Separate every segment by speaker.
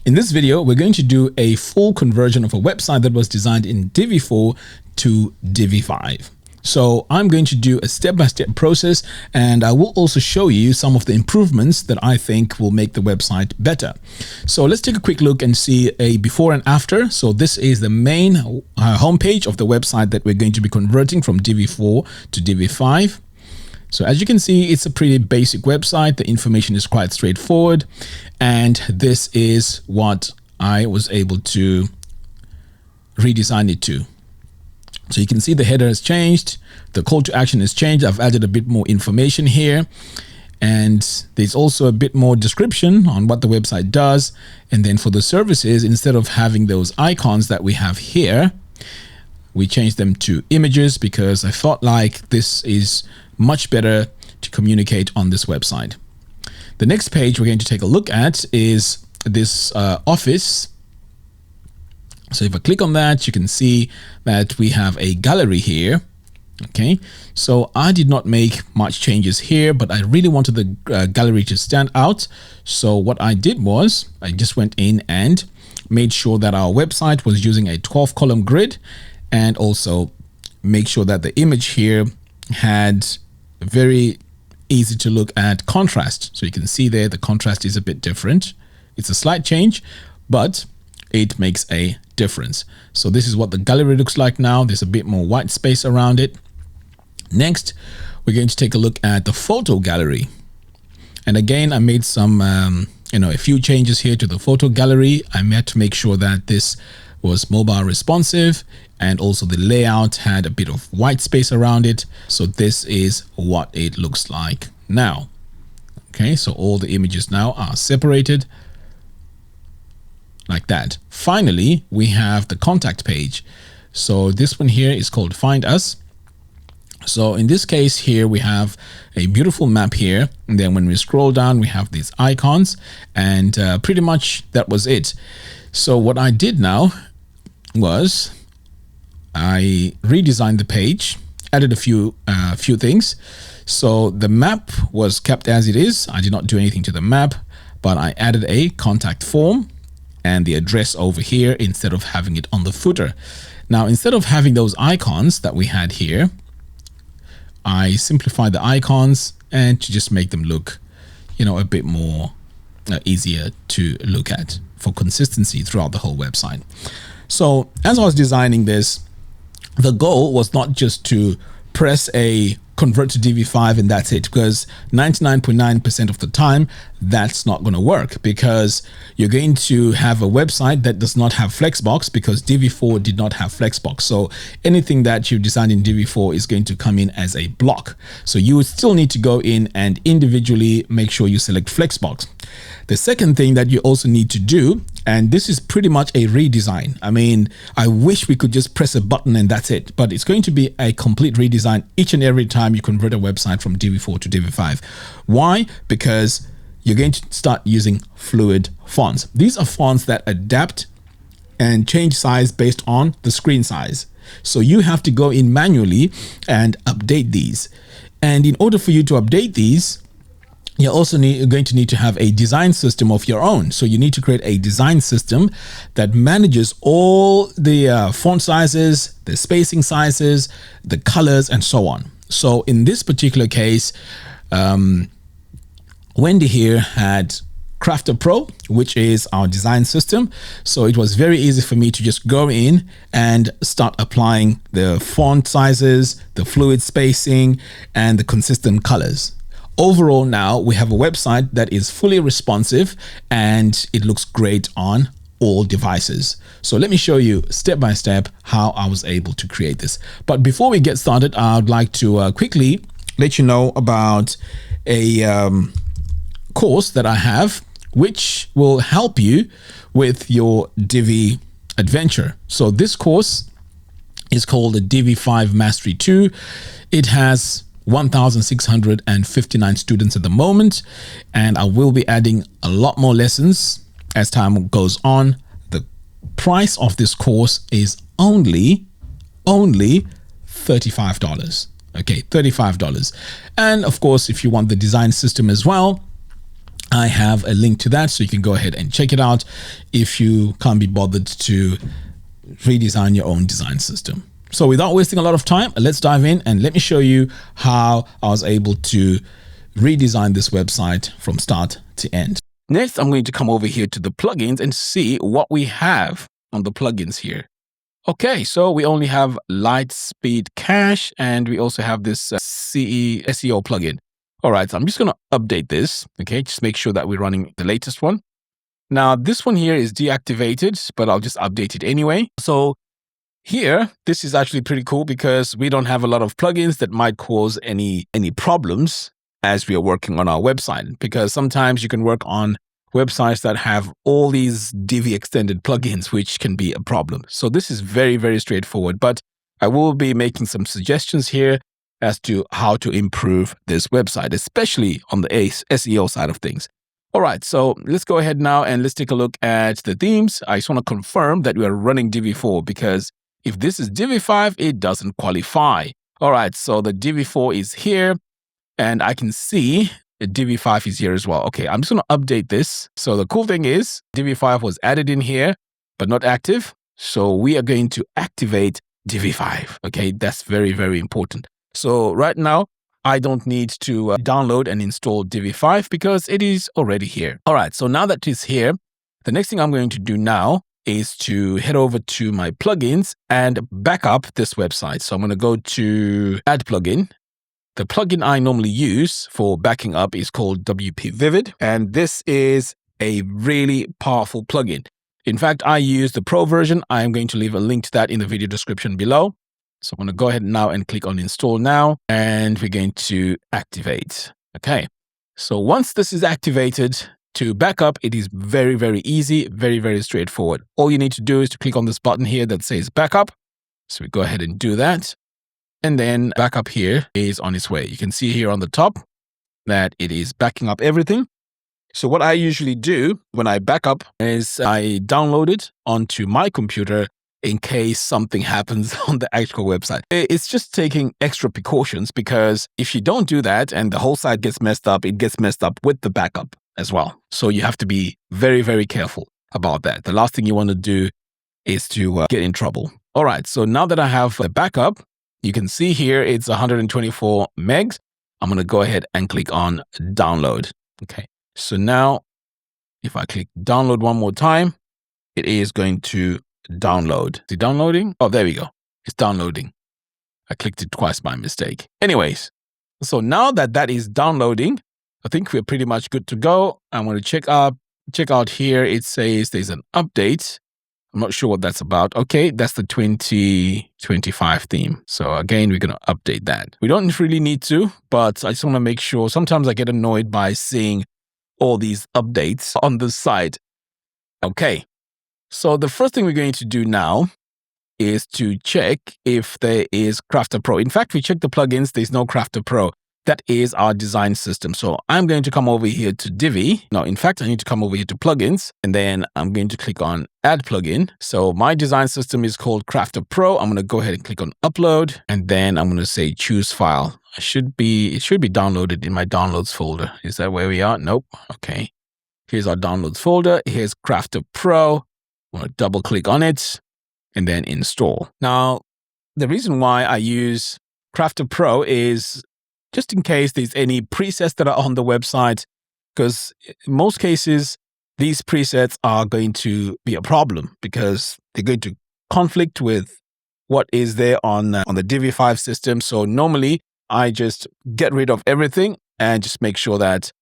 Speaker 1: In this video, we're going to do a full conversion of a website that was designed in Divi 4 to Divi 5. So I'm going to do a step-by-step process, and I will also show you some of the improvements that I think will make the website better. So let's take a quick look and see a before and after. So this is the main homepage of the website that we're going to be converting from Divi 4 to Divi 5. So as you can see, it's a pretty basic website. The information is quite straightforward, and this is what I was able to redesign it to. So you can see the header has changed, the call to action has changed. I've added a bit more information here, and there's also a bit more description on what the website does. And then for the services, instead of having those icons that we have here, we changed them to images because I felt like this is much better to communicate on this website. The next page we're going to take a look at is this office. So if I click on that, you can see that we have a gallery here. Okay, so I did not make much changes here, but I really wanted the gallery to stand out. So what I did was I just went in and made sure that our website was using a 12-column grid, and also make sure that the image here had a very easy to look at contrast. So you can see there the contrast is a bit different. It's a slight change, but it makes a difference. So this is what the gallery looks like now. There's a bit more white space around it. Next, we're going to take a look at the photo gallery. And again, I made some, a few changes here to the photo gallery. I had to make sure that this was mobile responsive, and also the layout had a bit of white space around it. So this is what it looks like now. Okay, so all the images now are separated like that. Finally, we have the contact page. So this one here is called Find Us. So in this case here, we have a beautiful map here. And then when we scroll down, we have these icons, and pretty much that was it. So what I did now was I redesigned the page, added a few things. So the map was kept as it is. I did not do anything to the map, but I added a contact form and the address over here instead of having it on the footer. Now, instead of having those icons that we had here, I simplified the icons and to just make them look, a bit more easier to look at for consistency throughout the whole website. So as I was designing this, the goal was not just to press a convert to Divi 5 and that's it, because 99.9% of the time that's not going to work, because you're going to have a website that does not have Flexbox, because Divi 4 did not have Flexbox. So anything that you designed in Divi 4 is going to come in as a block. So you would still need to go in and individually make sure you select Flexbox. The second thing that you also need to do, and this is pretty much a redesign. I mean, I wish we could just press a button and that's it, but it's going to be a complete redesign each and every time you convert a website from Divi 4 to Divi 5. Why? Because you're going to start using fluid fonts. These are fonts that adapt and change size based on the screen size. So you have to go in manually and update these. And in order for you to update these, you're also going to need to have a design system of your own. So you need to create a design system that manages all the font sizes, the spacing sizes, the colors, and so on. So in this particular case, Wendy here had KrafterPRO, which is our design system. So it was very easy for me to just go in and start applying the font sizes, the fluid spacing, and the consistent colors. Overall, now we have a website that is fully responsive and it looks great on all devices. So let me show you step by step how I was able to create this. But before we get started, I'd like to quickly let you know about a course that I have, which will help you with your Divi adventure. So this course is called the Divi 5 Mastery 2. It has 1,659 students at the moment, and I will be adding a lot more lessons as time goes on. The price of this course is only $35. Okay, $35. And of course, if you want the design system as well, I have a link to that, so you can go ahead and check it out if you can't be bothered to redesign your own design system. So without wasting a lot of time, let's dive in and let me show you how I was able to redesign this website from start to end. Next, I'm going to come over here to the plugins and see what we have on the plugins here. Okay, so we only have Lightspeed Cache, and we also have this SEO plugin. All right, so I'm just going to update this. Okay, just make sure that we're running the latest one. Now, this one here is deactivated, but I'll just update it anyway. So here, this is actually pretty cool because we don't have a lot of plugins that might cause any problems as we are working on our website, because sometimes you can work on websites that have all these Divi extended plugins, which can be a problem. So this is very, very straightforward, but I will be making some suggestions here as to how to improve this website, especially on the SEO side of things. All right, so let's go ahead now and let's take a look at the themes. I just want to confirm that we are running Divi 4 because if this is Divi 5, it doesn't qualify. All right, so the Divi 4 is here and I can see the Divi 5 is here as well. Okay, I'm just going to update this. So the cool thing is Divi 5 was added in here, but not active. So we are going to activate Divi 5. Okay, that's very, very important. So right now, I don't need to download and install Divi 5 because it is already here. All right, so now that it's here, the next thing I'm going to do now is to head over to my plugins and back up this website. So I'm going to go to Add Plugin. The plugin I normally use for backing up is called WP Vivid, and this is a really powerful plugin. In fact, I use the Pro version. I am going to leave a link to that in the video description below. So I'm going to go ahead now and click on Install Now, and we're going to activate. Okay, so once this is activated, to back up, it is very, very easy, very, very straightforward. All you need to do is to click on this button here that says Backup. So we go ahead and do that. And then backup here is on its way. You can see here on the top that it is backing up everything. So what I usually do when I back up is I download it onto my computer in case something happens on the actual website. It's just taking extra precautions because if you don't do that and the whole site gets messed up, it gets messed up with the backup as well. So you have to be very, very careful about that. The last thing you want to do is to get in trouble. All right, so now that I have the backup, you can see here it's 124 megs. I'm going to go ahead and click on download. Okay, so now if I click download one more time, it is going to download. Is it downloading? Oh, there we go. It's downloading. I clicked it twice by mistake. Anyways, so now that that is downloading, I think we're pretty much good to go. I'm going to check out here. It says there's an update. I'm not sure what that's about. Okay, that's the 2025 theme. So again, we're going to update that. We don't really need to, but I just want to make sure. Sometimes I get annoyed by seeing all these updates on the site. Okay, so the first thing we're going to do now is to check if there is KrafterPRO. In fact, we checked the plugins. There's no KrafterPRO. That is our design system. So I'm going to come over here to Divi. No, in fact, I need to come over here to plugins, and then I'm going to click on Add Plugin. So my design system is called KrafterPRO. I'm going to go ahead and click on Upload, and then I'm going to say Choose File. It should be downloaded in my Downloads folder. Is that where we are? Nope. Okay. Here's our Downloads folder. Here's KrafterPRO. I'm going to double click on it and then install. Now, the reason why I use KrafterPRO is just in case there's any presets that are on the website, because in most cases, these presets are going to be a problem because they're going to conflict with what is there on the Divi 5 system. So normally, I just get rid of everything and just make sure that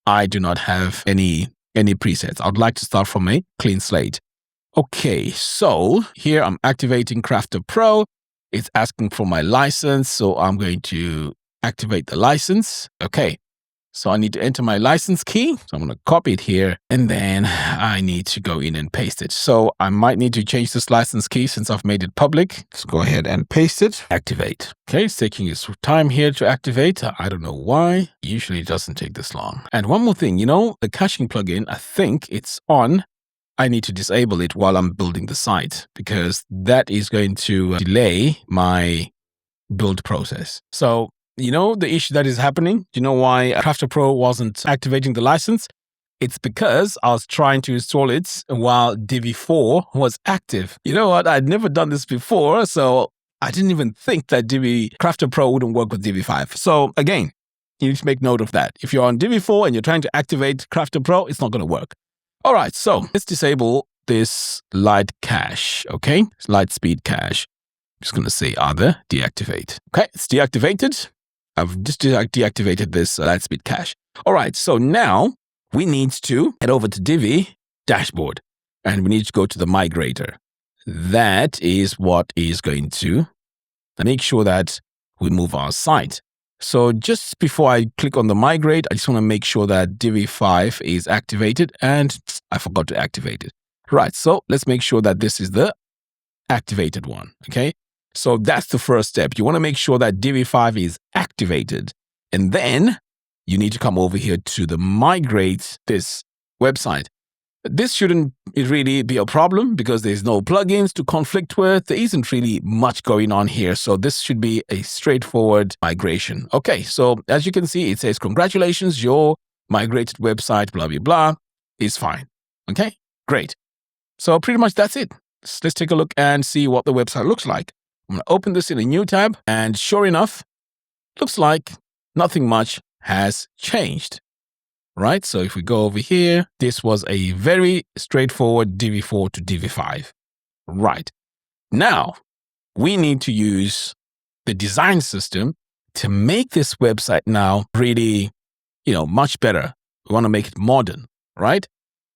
Speaker 1: I do not have any presets. I'd like to start from a clean slate. Okay, so here I'm activating KrafterPRO. It's asking for my license, so I'm going to activate the license. Okay, so I need to enter my license key. So I'm going to copy it here, and then I need to go in and paste it. So I might need to change this license key since I've made it public. Let's go ahead and paste it. Activate. Okay, it's taking its time here to activate. I don't know why. Usually it doesn't take this long. And one more thing, the caching plugin, I think it's on. I need to disable it while I'm building the site because that is going to delay my build process. So the issue that is happening, do you know why KrafterPRO wasn't activating the license? It's because I was trying to install it while Divi 4 was active. You know what? I'd never done this before, so I didn't even think that KrafterPRO wouldn't work with Divi 5. So again, you need to make note of that. If you're on Divi 4 and you're trying to activate KrafterPRO, it's not going to work. All right, so let's disable this light cache, okay? Light speed cache. I'm just going to say other, deactivate. Okay, it's deactivated. I've just deactivated this light speed cache. All right, so now we need to head over to Divi dashboard and we need to go to the migrator. That is what is going to make sure that we move our site. So just before I click on the migrate, I just want to make sure that Divi 5 is activated and I forgot to activate it. Right, so let's make sure that this is the activated one, okay? So that's the first step. You want to make sure that Divi 5 is activated. And then you need to come over here to the migrate this website. This shouldn't really be a problem because there's no plugins to conflict with. There isn't really much going on here. So this should be a straightforward migration. Okay, so as you can see, it says, congratulations, your migrated website, blah, blah, blah, is fine. Okay, great. So pretty much that's it. Let's take a look and see what the website looks like. I'm going to open this in a new tab. And sure enough, looks like nothing much has changed. Right, so if we go over here, this was a very straightforward Divi 4 to Divi 5. Right, now we need to use the design system to make this website now really, much better. We want to make it modern, right?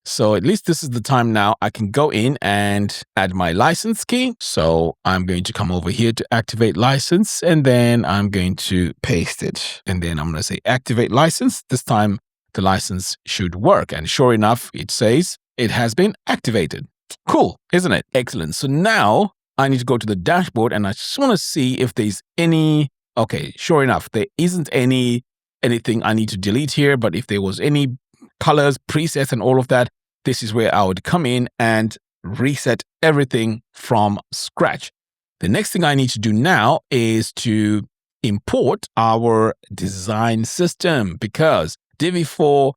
Speaker 1: So at least this is the time now I can go in and add my license key. So I'm going to come over here to activate license, and then I'm going to paste it. And then I'm going to say activate license. This time the license should work. And sure enough, it says it has been activated. Cool, isn't it? Excellent. So now I need to go to the dashboard and I just want to see if there's any, okay, sure enough, there isn't anything I need to delete here, but if there was any colors, presets, and all of that, this is where I would come in and reset everything from scratch. The next thing I need to do now is to import our design system because Divi 4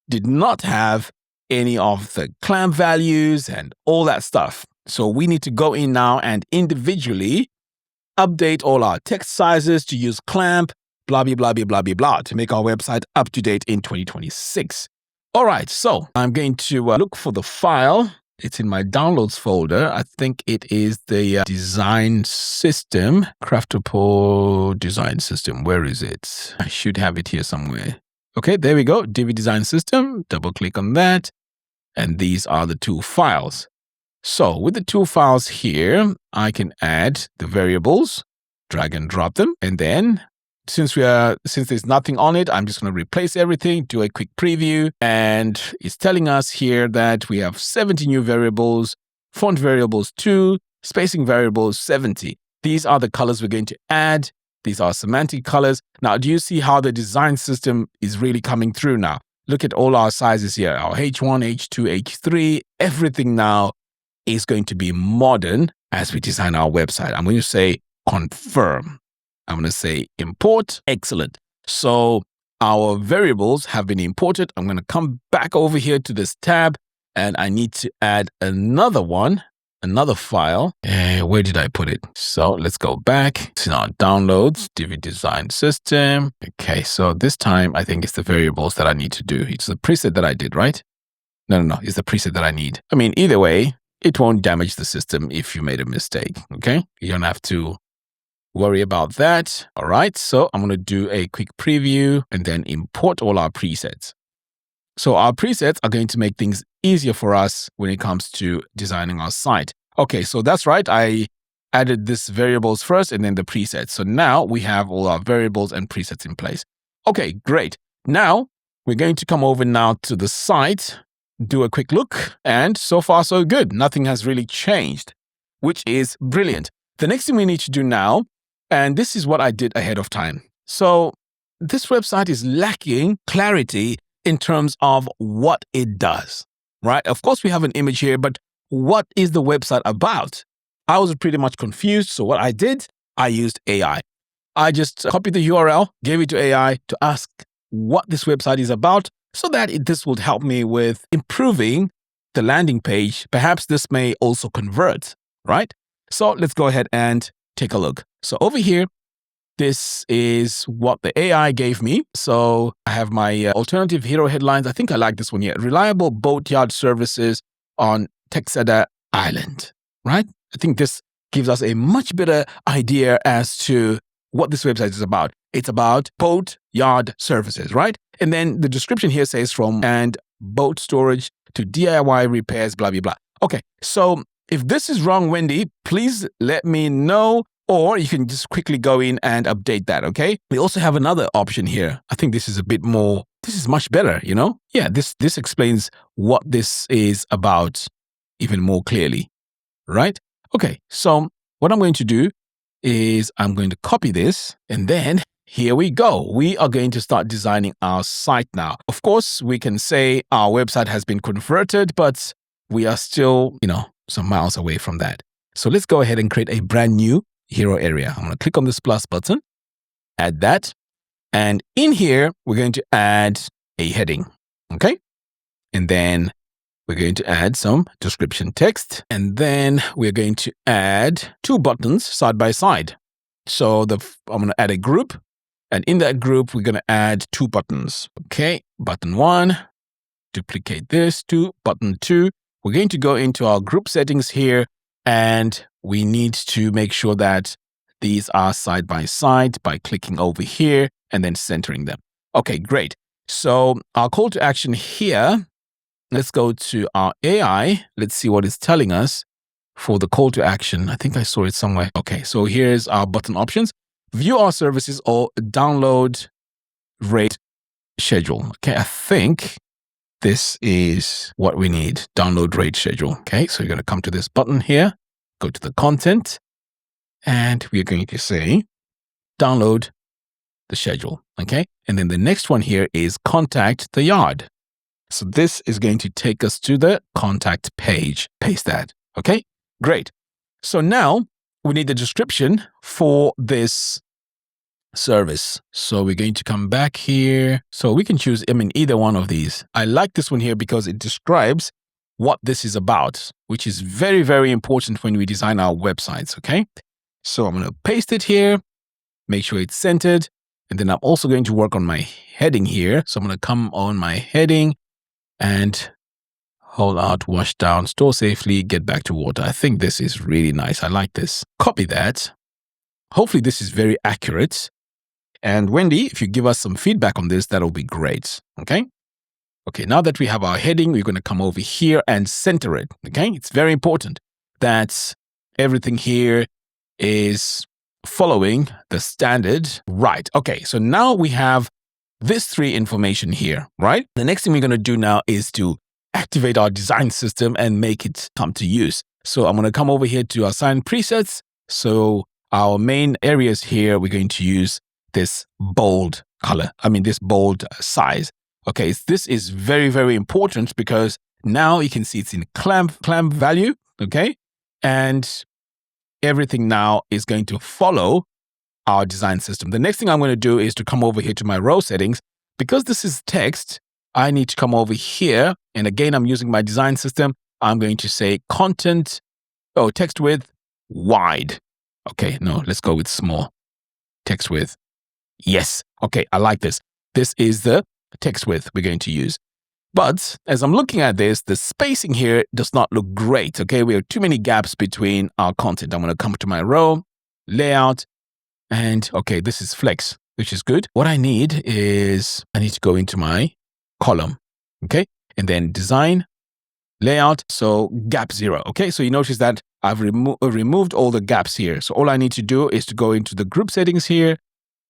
Speaker 1: did not have any of the clamp values and all that stuff. So we need to go in now and individually update all our text sizes to use clamp, blah, blah, blah, blah, blah, blah, to make our website up to date in 2026. All right, so I'm going to look for the file. It's in my downloads folder. I think it is the design system, KrafterPRO design system. Where is it? I should have it here somewhere. Okay, there we go. Divi design system. Double click on that. And these are the two files. So with the two files here, I can add the variables, drag and drop them. And then since there's nothing on it, I'm just going to replace everything, do a quick preview. And it's telling us here that we have 70 new variables, font variables 2, spacing variables 70. These are the colors we're going to add. These are semantic colors. Now, do you see how the design system is really coming through now? Look at all our sizes here, our H1, H2, H3, everything now is going to be modern as we design our website. I'm going to say confirm. I'm going to say import. Excellent. So our variables have been imported. I'm going to come back over here to this tab and I need to add another one, another file. Where did I put it? So let's go back to our downloads, Divi design system. Okay, so this time I think it's the variables that I need to do. It's the preset that I did, right? No, it's the preset that I need. I mean, either way, it won't damage the system if you made a mistake, okay? You don't have to worry about that. All right, so I'm going to do a quick preview and then import all our presets. So our presets are going to make things easier for us when it comes to designing our site. Okay, so that's right. I added this variables first and then the presets. So now we have all our variables and presets in place. Okay, great. Now we're going to come over now to the site, do a quick look, and so far so good. Nothing has really changed, which is brilliant. The next thing we need to do now, and this is what I did ahead of time. So this website is lacking clarity in terms of what it does, right? Of course, we have an image here, but what is the website about? I was pretty much confused. So what I did, I used AI. I just copied the URL, gave it to AI to ask what this website is about. so that this would help me with improving the landing page. Perhaps this may also convert, right? So let's go ahead and take a look. So over here, this is what the AI gave me. So I have my alternative hero headlines. I think I like this one here. Reliable boatyard services on Texada Island, right? I think this gives us a much better idea as to what this website is about. It's about boat yard services, right? And then the description here says from and boat storage to DIY repairs, blah, blah, blah. Okay, so if this is wrong, Wendy, please let me know, or you can just quickly go in and update that, okay? We also have another option here. I think this is a bit more, this is much better, you know? Yeah, this explains what this is about even more clearly, right? Okay, so what I'm going to do is I'm going to copy this, and then here we go. We are going to start designing our site now. Of course, we can say our website has been converted, but we are still, some miles away from that. So let's go ahead and create a brand new hero area. I'm going to click on this plus button, add that. And in here, we're going to add a heading, okay? And then we're going to add some description text. And then we're going to add 2 buttons side by side. So I'm going to add a group. And in that group, we're going to add 2 buttons. Okay, button 1, duplicate this to button 2. We're going to go into our group settings here, and we need to make sure that these are side by side by clicking over here and then centering them. Okay, great. So our call to action here, let's go to our AI. Let's see what it's telling us for the call to action. I think I saw it somewhere. Okay, so here's our button options. View our services or download rate schedule. Okay, I think this is what we need. Download rate schedule. Okay, so you're going to come to this button here, go to the content, and we're going to say download the schedule. Okay, and then the next one here is contact the yard. So this is going to take us to the contact page. Paste that. Okay, great. So now we need the description for this service. So we're going to come back here. So we can choose, either one of these. I like this one here because it describes what this is about, which is very, very important when we design our websites, okay? So I'm going to paste it here, make sure it's centered, and then I'm also going to work on my heading here. So I'm going to come on my heading and hold out, wash down, store safely, get back to water. I think this is really nice. I like this. Copy that. Hopefully this is very accurate. And Wendy, if you give us some feedback on this, that'll be great. Okay. Okay. Now that we have our heading, we're going to come over here and center it. Okay. It's very important that everything here is following the standard. Right. Okay. So now we have this 3 information here, right? The next thing we're going to do now is to activate our design system and make it come to use. So I'm going to come over here to assign presets. So our main areas here, we're going to use this bold color. This bold size. Okay, this is very, very important because now you can see it's in clamp value. Okay, and everything now is going to follow our design system. The next thing I'm going to do is to come over here to my row settings. Because this is text, I need to come over here. And again, I'm using my design system. I'm going to say text width wide. Okay, no, let's go with small. Text width. Yes. Okay, I like this. This is the text width we're going to use. But as I'm looking at this, the spacing here does not look great. Okay, we have too many gaps between our content. I'm going to come to my row, layout, and okay, this is flex, which is good. What I need is I need to go into my column. Okay, and then design, layout, so gap 0. Okay, so you notice that I've removed all the gaps here. So all I need to do is to go into the group settings here,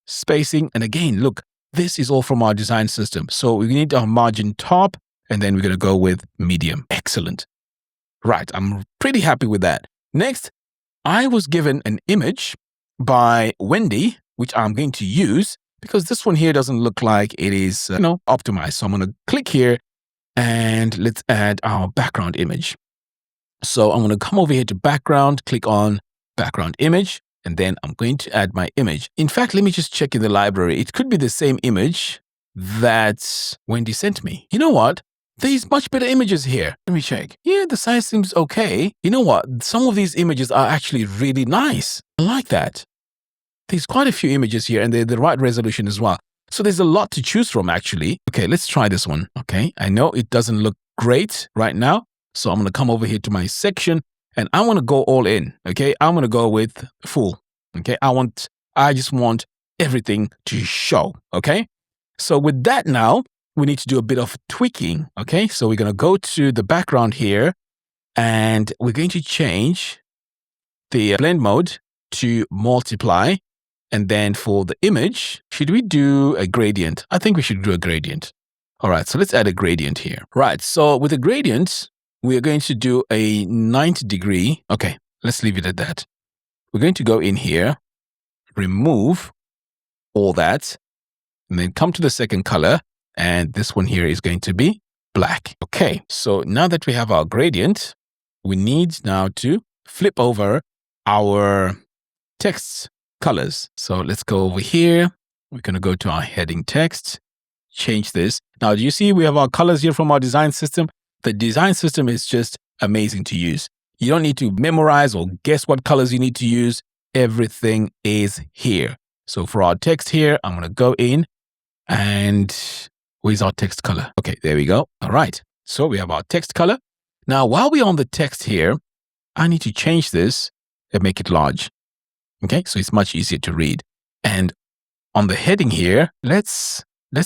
Speaker 1: spacing, and again, look, this is all from our design system. So we need our margin top, and then we're going to go with medium. Excellent. Right, I'm pretty happy with that. Next, I was given an image by Wendy, which I'm going to use because this one here doesn't look like it is, optimized. So I'm going to click here and let's add our background image. So I'm going to come over here to background, click on background image, and then I'm going to add my image. In fact, let me just check in the library. It could be the same image. that Wendy sent me. You know what? There's much better images here. Let me check. Yeah, the size seems okay. You know what? Some of these images are actually really nice. I like that. There's quite a few images here and they're the right resolution as well. So there's a lot to choose from actually. Okay, let's try this one. Okay, I know it doesn't look great right now. So I'm going to come over here to my section and I want to go all in. Okay, I'm going to go with full. Okay, I just want everything to show. Okay, so with that now, we need to do a bit of tweaking. Okay, so we're going to go to the background here and we're going to change the blend mode to multiply. And then for the image, should we do a gradient? I think we should do a gradient. All right, so let's add a gradient here. Right, so with a gradient, we are going to do a 90 degree. Okay, let's leave it at that. We're going to go in here, remove all that, and then come to the second color. And this one here is going to be black. Okay, so now that we have our gradient, we need now to flip over our text colors. So let's go over here. We're going to go to our heading text, change this. Now, do you see we have our colors here from our design system? The design system is just amazing to use. You don't need to memorize or guess what colors you need to use. Everything is here. So for our text here, I'm going to go in and where's our text color? Okay, there we go. All right. So we have our text color. Now, while we're on the text here, I need to change this and make it large. Okay, so it's much easier to read. And on the heading here, let's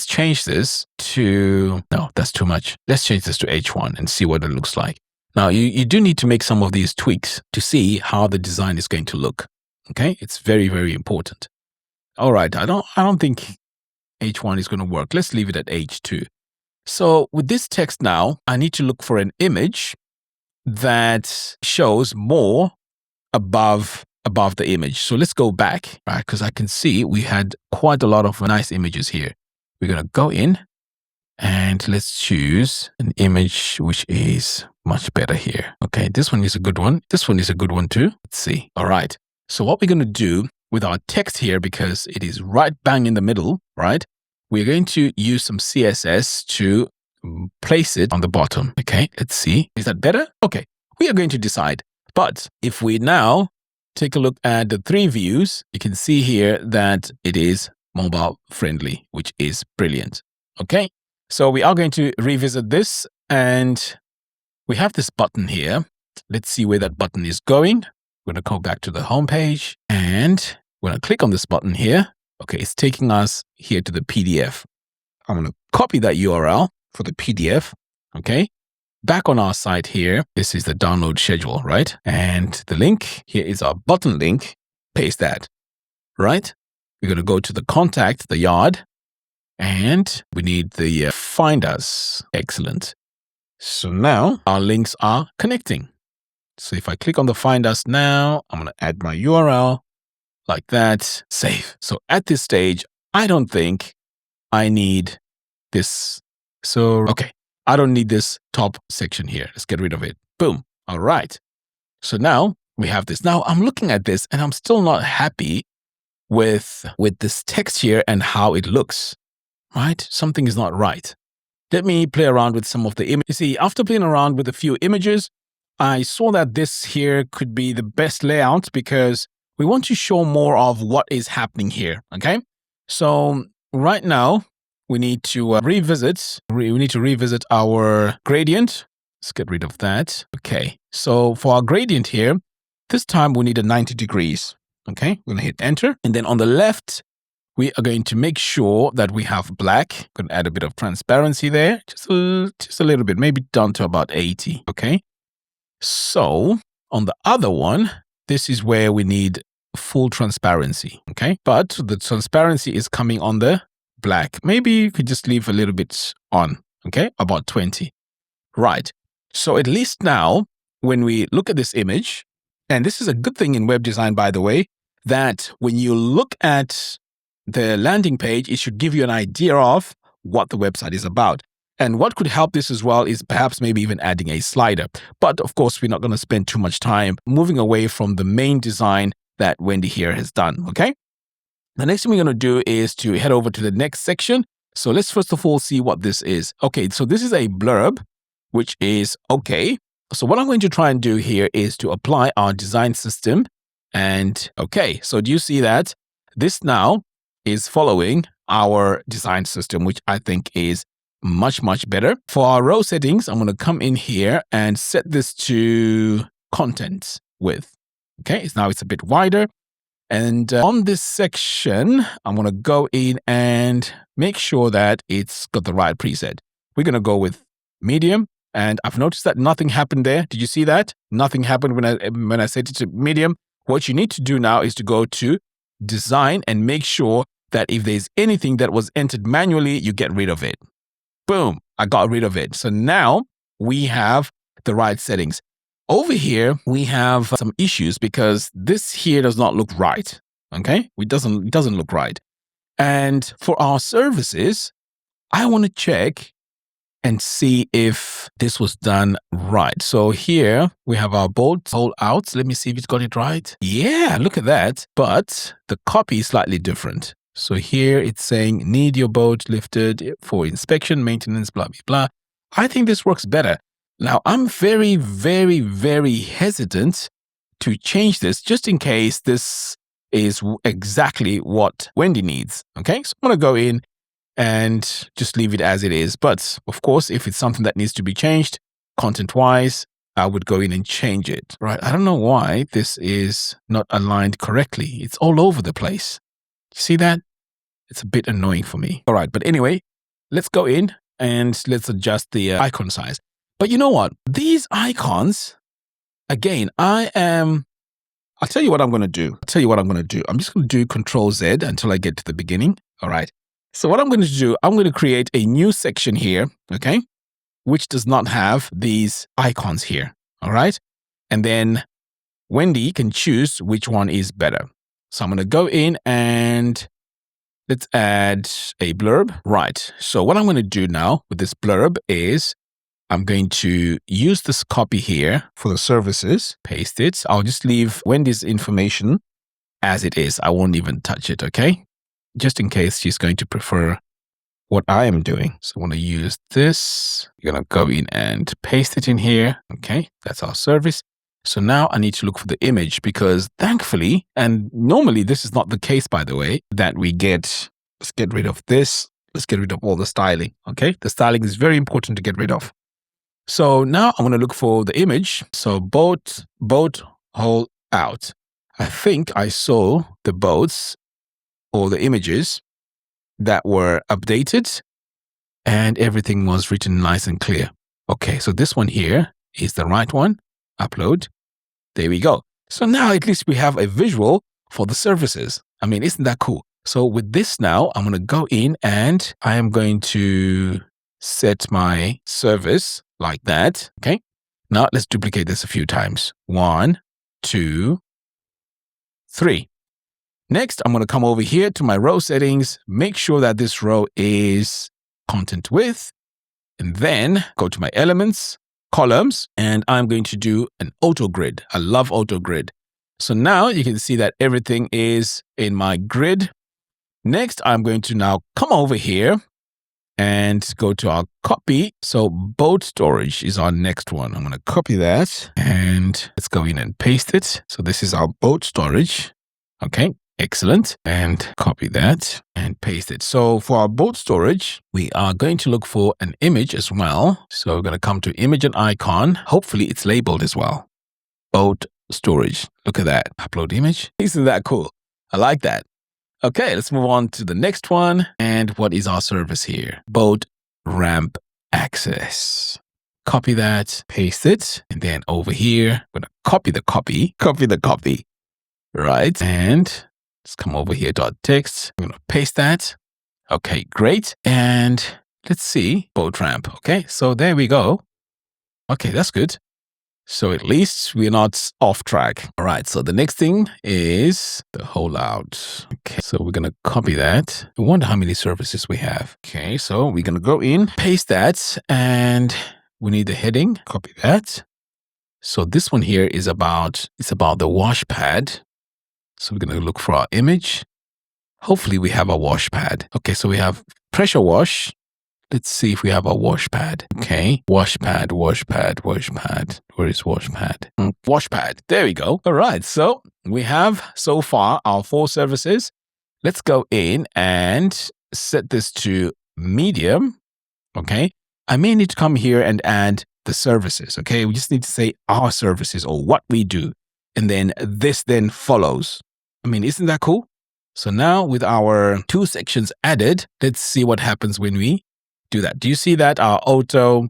Speaker 1: change this to, no, that's too much. Let's change this to H1 and see what it looks like. Now, you do need to make some of these tweaks to see how the design is going to look. Okay, it's very, very important. All right, I don't think H1 is going to work. Let's leave it at H2. So with this text now, I need to look for an image that shows more above the image. So let's go back, right? Because I can see we had quite a lot of nice images here. We're going to go in and let's choose an image which is much better here. Okay, this one is a good one. This one is a good one too. Let's see. All right. So what we're going to do with our text here, because it is right bang in the middle, right? We're going to use some CSS to place it on the bottom. Okay, let's see. Is that better? Okay, we are going to decide. But if we now take a look at the three views, you can see here that it is mobile friendly, which is brilliant. Okay, so we are going to revisit this and we have this button here. Let's see where that button is going. We're going to go back to the home page and we're going to click on this button here. Okay, it's taking us here to the PDF. I'm going to copy that URL for the PDF. Okay. Back on our site here, this is the download schedule, right? And the link here is our button link. Paste that, right? We're going to go to the contact, the yard, and we need the find us. Excellent. So now our links are connecting. So if I click on the find us now, I'm going to add my URL like that, save. So at this stage, I don't think I need this. So, okay. I don't need this top section here. Let's get rid of it. Boom. All right. So now we have this. Now I'm looking at this and I'm still not happy with this text here and how it looks, right? Something is not right. Let me play around with some of the images. You see, after playing around with a few images, I saw that this here could be the best layout because we want to show more of what is happening here. Okay. So right now, we need to revisit our gradient. Let's get rid of that. Okay, so for our gradient here, this time we need a 90 degrees. Okay, we're going to hit enter. And then on the left, we are going to make sure that we have black. Going to add a bit of transparency there, just a little bit, maybe down to about 80. Okay, so on the other one, this is where we need full transparency. Okay, but the transparency is coming on the black. Maybe you could just leave a little bit on, okay, about 20. Right. So at least now, when we look at this image, and this is a good thing in web design, by the way, that when you look at the landing page, it should give you an idea of what the website is about. And what could help this as well is perhaps maybe even adding a slider. But of course, we're not going to spend too much time moving away from the main design that Wendy here has done, okay? The next thing we're going to do is to head over to the next section. So let's first of all see what this is. Okay, so this is a blurb, which is okay. So what I'm going to try and do here is to apply our design system. And okay, so do you see that? This now is following our design system, which I think is much, much better. For our row settings, I'm going to come in here and set this to content width. Okay, now it's a bit wider. And on this section, I'm going to go in and make sure that it's got the right preset. We're going to go with medium. And I've noticed that nothing happened there. Did you see that? Nothing happened when I set it to medium. What you need to do now is to go to design and make sure that if there's anything that was entered manually, you get rid of it. Boom, I got rid of it. So now we have the right settings. Over here, we have some issues because this here does not look right. Okay, it doesn't look right. And for our services, I want to check and see if this was done right. So here we have our bolt outs. Let me see if it's got it right. Yeah, look at that. But the copy is slightly different. So here it's saying need your boat lifted for inspection, maintenance, blah, blah, blah. I think this works better. Now, I'm very, very, very hesitant to change this just in case this is exactly what Wendy needs. Okay, so I'm going to go in and just leave it as it is. But of course, if it's something that needs to be changed content-wise, I would go in and change it. Right? I don't know why this is not aligned correctly. It's all over the place. You see that? It's a bit annoying for me. All right, but anyway, let's go in and let's adjust the icon size. But you know what? These icons, again, I'll tell you what I'm going to do. I'm just going to do Control Z until I get to the beginning. All right. So what I'm going to do, I'm going to create a new section here, okay, which does not have these icons here. All right. And then Wendy can choose which one is better. So I'm going to go in and let's add a blurb. Right. So what I'm going to do now with this blurb is I'm going to use this copy here for the services, paste it. I'll just leave Wendy's information as it is. I won't even touch it, okay? Just in case she's going to prefer what I am doing. So I want to use this. You're going to go in and paste it in here. Okay, that's our service. So now I need to look for the image because thankfully, and normally this is not the case, by the way, that we get, let's get rid of this. Let's get rid of all the styling, okay? The styling is very important to get rid of. So now I want to look for the image. So boat hole out. I think I saw the boats or the images that were updated and everything was written nice and clear. Okay, so this one here is the right one. Upload. There we go. So now at least we have a visual for the services. I mean, isn't that cool? So with this now, I'm going to go in and I am going to set my service like that. Okay. Now let's duplicate this a few times. 1, 2, 3. Next, I'm going to come over here to my row settings, make sure that this row is content width, and then go to my elements, columns, and I'm going to do an auto grid. I love auto grid. So now you can see that everything is in my grid. Next, I'm going to now come over here and go to our copy. So boat storage is our next one. I'm going to copy that and let's go in and paste it. So this is our boat storage. Okay, excellent. And copy that and paste it. So for our boat storage, we are going to look for an image as well. So we're going to come to image and icon. Hopefully it's labeled as well. Boat storage. Look at that. Upload image. Isn't that cool? I like that. Okay, let's move on to the next one. And what is our service here? Boat ramp access. Copy that, paste it. And then over here, I'm going to copy the copy. Right. And let's come over here, .text. I'm going to paste that. Okay, great. And let's see, boat ramp. Okay, so there we go. Okay, that's good. So at least we're not off track. All right, so the next thing is the hole out. Okay, so we're going to copy that. I wonder how many services we have. Okay, so we're going to go in, paste that, and we need the heading. Copy that. So this one here is about the wash pad. So we're going to look for our image. Hopefully we have a wash pad. Okay, so we have pressure wash. Let's see if we have a wash pad. Okay. Wash pad, wash pad, wash pad. Where is wash pad? Wash pad. There we go. All right. So we have so far our 4 services. Let's go in and set this to medium. Okay. I may need to come here and add the services. Okay. We just need to say our services or what we do. And then this then follows. I mean, isn't that cool? So now with our 2 sections added, let's see what happens when we do that. Do you see that our auto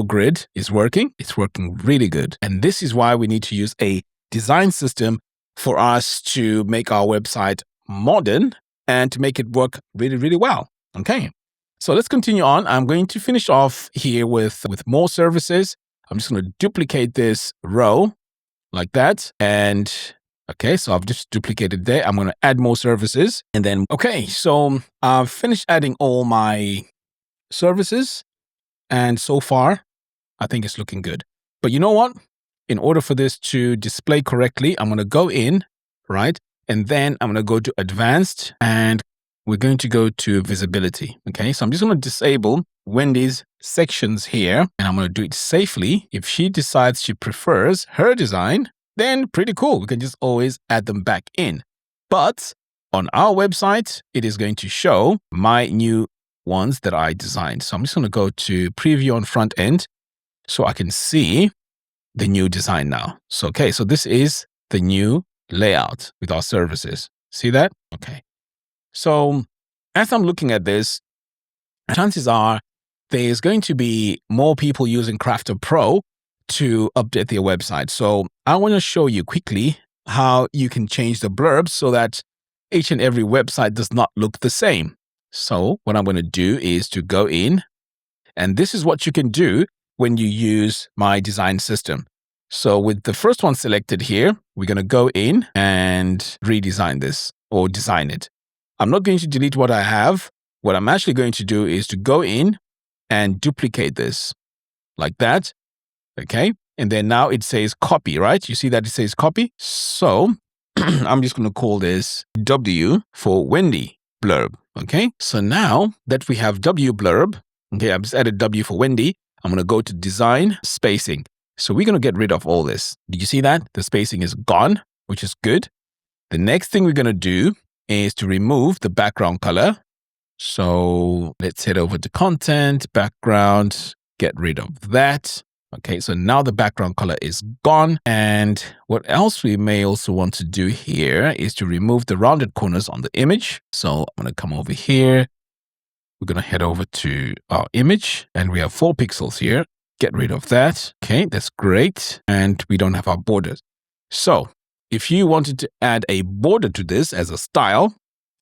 Speaker 1: grid is working? It's working really good. And this is why we need to use a design system for us to make our website modern and to make it work really, really well. Okay. So let's continue on. I'm going to finish off here with more services. I'm just going to duplicate this row like that. And okay, so I've just duplicated there. I'm going to add more services. And then, okay, so I've finished adding all my services. And so far, I think it's looking good. But you know what? In order for this to display correctly, I'm going to go in, right? And then I'm going to go to advanced and we're going to go to visibility. Okay, so I'm just going to disable Wendy's sections here and I'm going to do it safely. If she decides she prefers her design, then pretty cool. We can just always add them back in. But on our website, it is going to show my new ones that I designed. So I'm just going to go to preview on front end so I can see the new design now. So, okay, so this is the new layout with our services. See that? Okay. So as I'm looking at this, chances are there's going to be more people using KrafterPRO to update their website. So I want to show you quickly how you can change the blurbs so that each and every website does not look the same. So what I'm going to do is to go in, and this is what you can do when you use my design system. So with the first one selected here, we're going to go in and redesign this or design it. I'm not going to delete what I have. What I'm actually going to do is to go in and duplicate this like that. Okay. And then now it says copy, right? You see that it says copy. So I'm just going to call this W for Wendy blurb. Okay. So now that we have W blurb, okay, I've just added W for Wendy. I'm going to go to design spacing. So we're going to get rid of all this. Did you see that? The spacing is gone, which is good. The next thing we're going to do is to remove the background color. So let's head over to content, background, get rid of that. Okay, so now the background color is gone. And what else we may also want to do here is to remove the rounded corners on the image. So I'm going to come over here. We're going to head over to our image and we have 4 pixels here. Get rid of that. Okay, that's great. And we don't have our borders. So if you wanted to add a border to this as a style,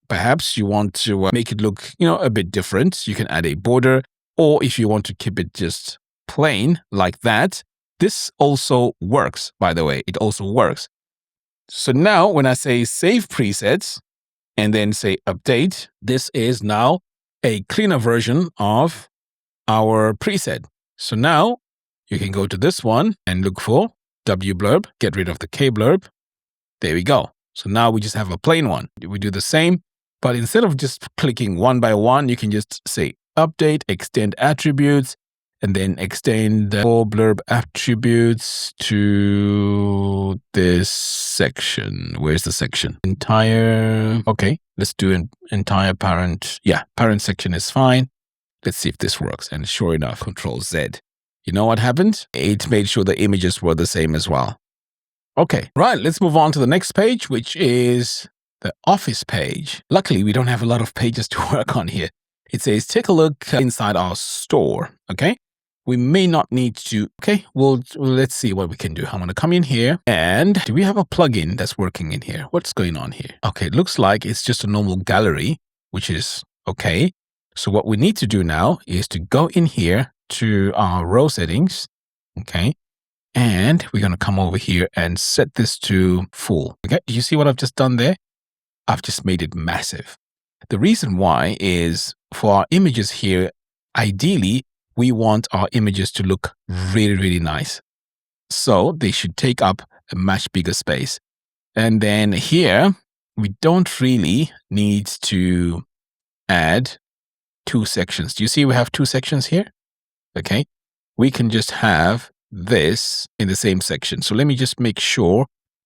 Speaker 1: perhaps you want to make it look, a bit different. You can add a border, or if you want to keep it just plain like that, this also works, by the way. It also works. So now when I say save presets and then say update, this is now a cleaner version of our preset. So now you can go to this one and look for W blurb, get rid of the K blurb. There we go. So now we just have a plain one. We do the same, but instead of just clicking one by one, you can just say update, extend attributes, and then extend the full blurb attributes to this section. Where's the section? Entire. Okay, let's do an entire parent. Yeah, parent section is fine. Let's see if this works. And sure enough, Control Z. You know what happened? It made sure the images were the same as well. Okay, right, let's move on to the next page, which is the office page. Luckily, we don't have a lot of pages to work on here. It says, take a look inside our store, okay? We may not need to, okay, well, let's see what we can do. I'm going to come in here and do we have a plugin that's working in here? What's going on here? Okay, it looks like it's just a normal gallery, which is okay. So what we need to do now is to go in here to our row settings, okay? And we're going to come over here and set this to full. Okay, do you see what I've just done there? I've just made it massive. The reason why is for our images here, ideally, we want our images to look really, really nice. So they should take up a much bigger space. And then here, we don't really need to add two sections. Do you see we have two sections here? Okay. We can just have this in the same section. So let me just make sure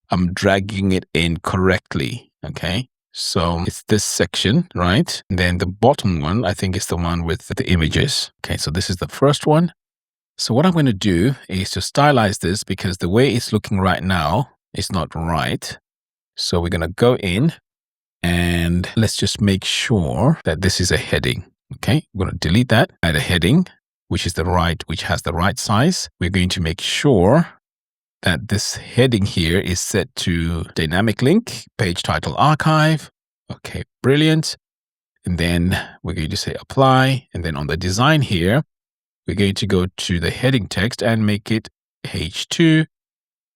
Speaker 1: I'm dragging it in correctly. Okay. So it's this section, right? And then the bottom one, I think, is the one with the images. Okay. So this is the first one. So what I'm going to do is to stylize this because the way it's looking right now is not right. So we're going to go in and let's just make sure that this is a heading. Okay. We're going to delete that, add a heading, which has the right size. We're going to make sure that this heading here is set to dynamic link, page title archive. Okay, brilliant. And then we're going to say apply. And then on the design here, we're going to go to the heading text and make it H2.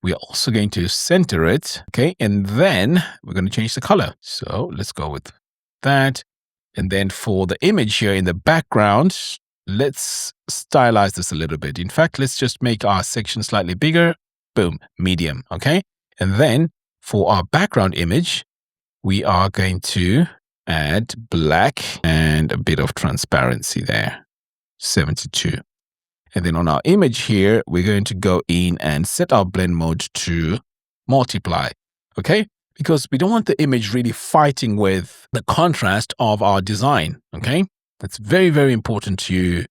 Speaker 1: We're also going to center it. Okay, and then we're going to change the color. So let's go with that. And then for the image here in the background, let's stylize this a little bit. In fact, let's just make our section slightly bigger. Boom, medium. Okay. And then for our background image, we are going to add black and a bit of transparency there. 72. And then on our image here, we're going to go in and set our blend mode to multiply. Okay. Because we don't want the image really fighting with the contrast of our design. Okay. That's very, very important you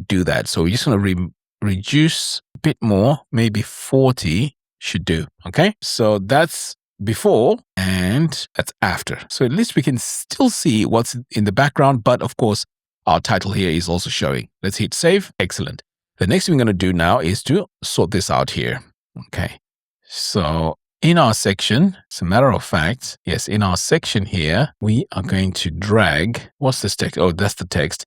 Speaker 1: do that. So we're just going to reduce a bit more, maybe 40 should do. Okay. So that's before and that's after. So at least we can still see what's in the background. But of course, our title here is also showing. Let's hit save. Excellent. The next thing we're going to do now is to sort this out here. Okay. So in our section, as a matter of fact, yes, in our section here, we are going to drag, what's this text? Oh, that's the text.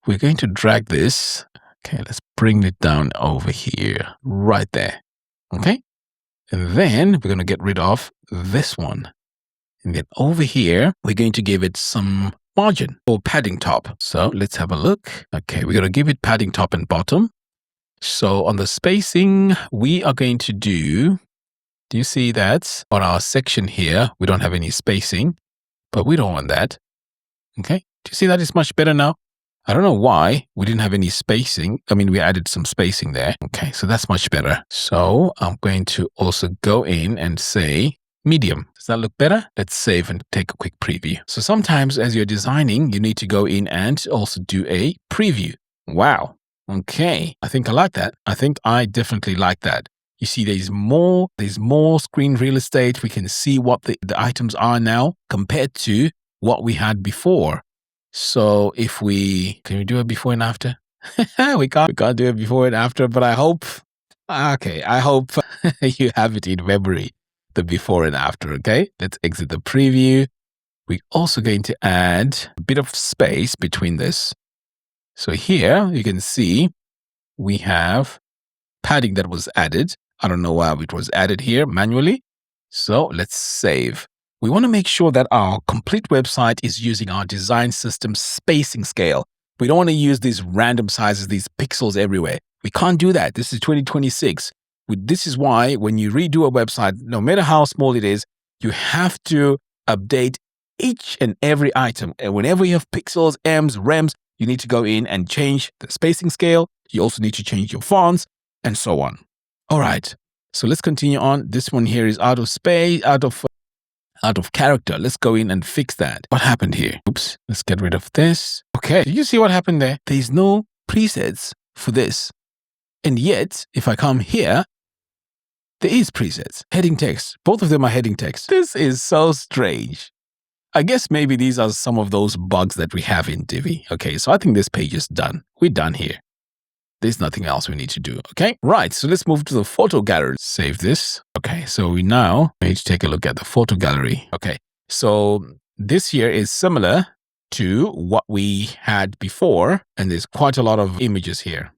Speaker 1: We're going to drag this. Okay, let's bring it down over here, right there. Okay. And then we're going to get rid of this one. And then over here, we're going to give it some margin or padding top. So let's have a look. Okay, we're going to give it padding top and bottom. So on the spacing, we are going to do you see that on our section here, we don't have any spacing, but we don't want that. Okay. Do you see that it's much better now? I don't know why we didn't have any spacing. I mean, we added some spacing there. Okay. So that's much better. So I'm going to also go in and say medium. Does that look better? Let's save and take a quick preview. So sometimes as you're designing, you need to go in and also do a preview. Wow. Okay. I think I like that. I think I definitely like that. You see, there's more screen real estate. We can see what the items are now compared to what we had before. So if can we do a before and after? we can't do a before and after, but I hope you have it in memory, the before and after. Okay, let's exit the preview. We're also going to add a bit of space between this. So here you can see we have padding that was added. I don't know why it was added here manually. So let's save. We want to make sure that our complete website is using our design system spacing scale. We don't want to use these random sizes, these pixels everywhere. We can't do that. This is 2026. This is why when you redo a website, no matter how small it is, you have to update each and every item. And whenever you have pixels, M's, Rems, you need to go in and change the spacing scale. You also need to change your fonts and so on. All right. So let's continue on. This one here is out of space, out of character. Let's go in and fix that. What happened here? Oops. Let's get rid of this. Okay. Did you see what happened there? There's no presets for this. And yet, if I come here, there is presets. Heading text. Both of them are heading text. This is so strange. I guess maybe these are some of those bugs that we have in Divi. Okay. So I think this page is done. We're done here. There's nothing else we need to do. Okay. Right. So let's move to the photo gallery. Save this. Okay. So we now need to take a look at the photo gallery. Okay. So this here is similar to what we had before. And there's quite a lot of images here.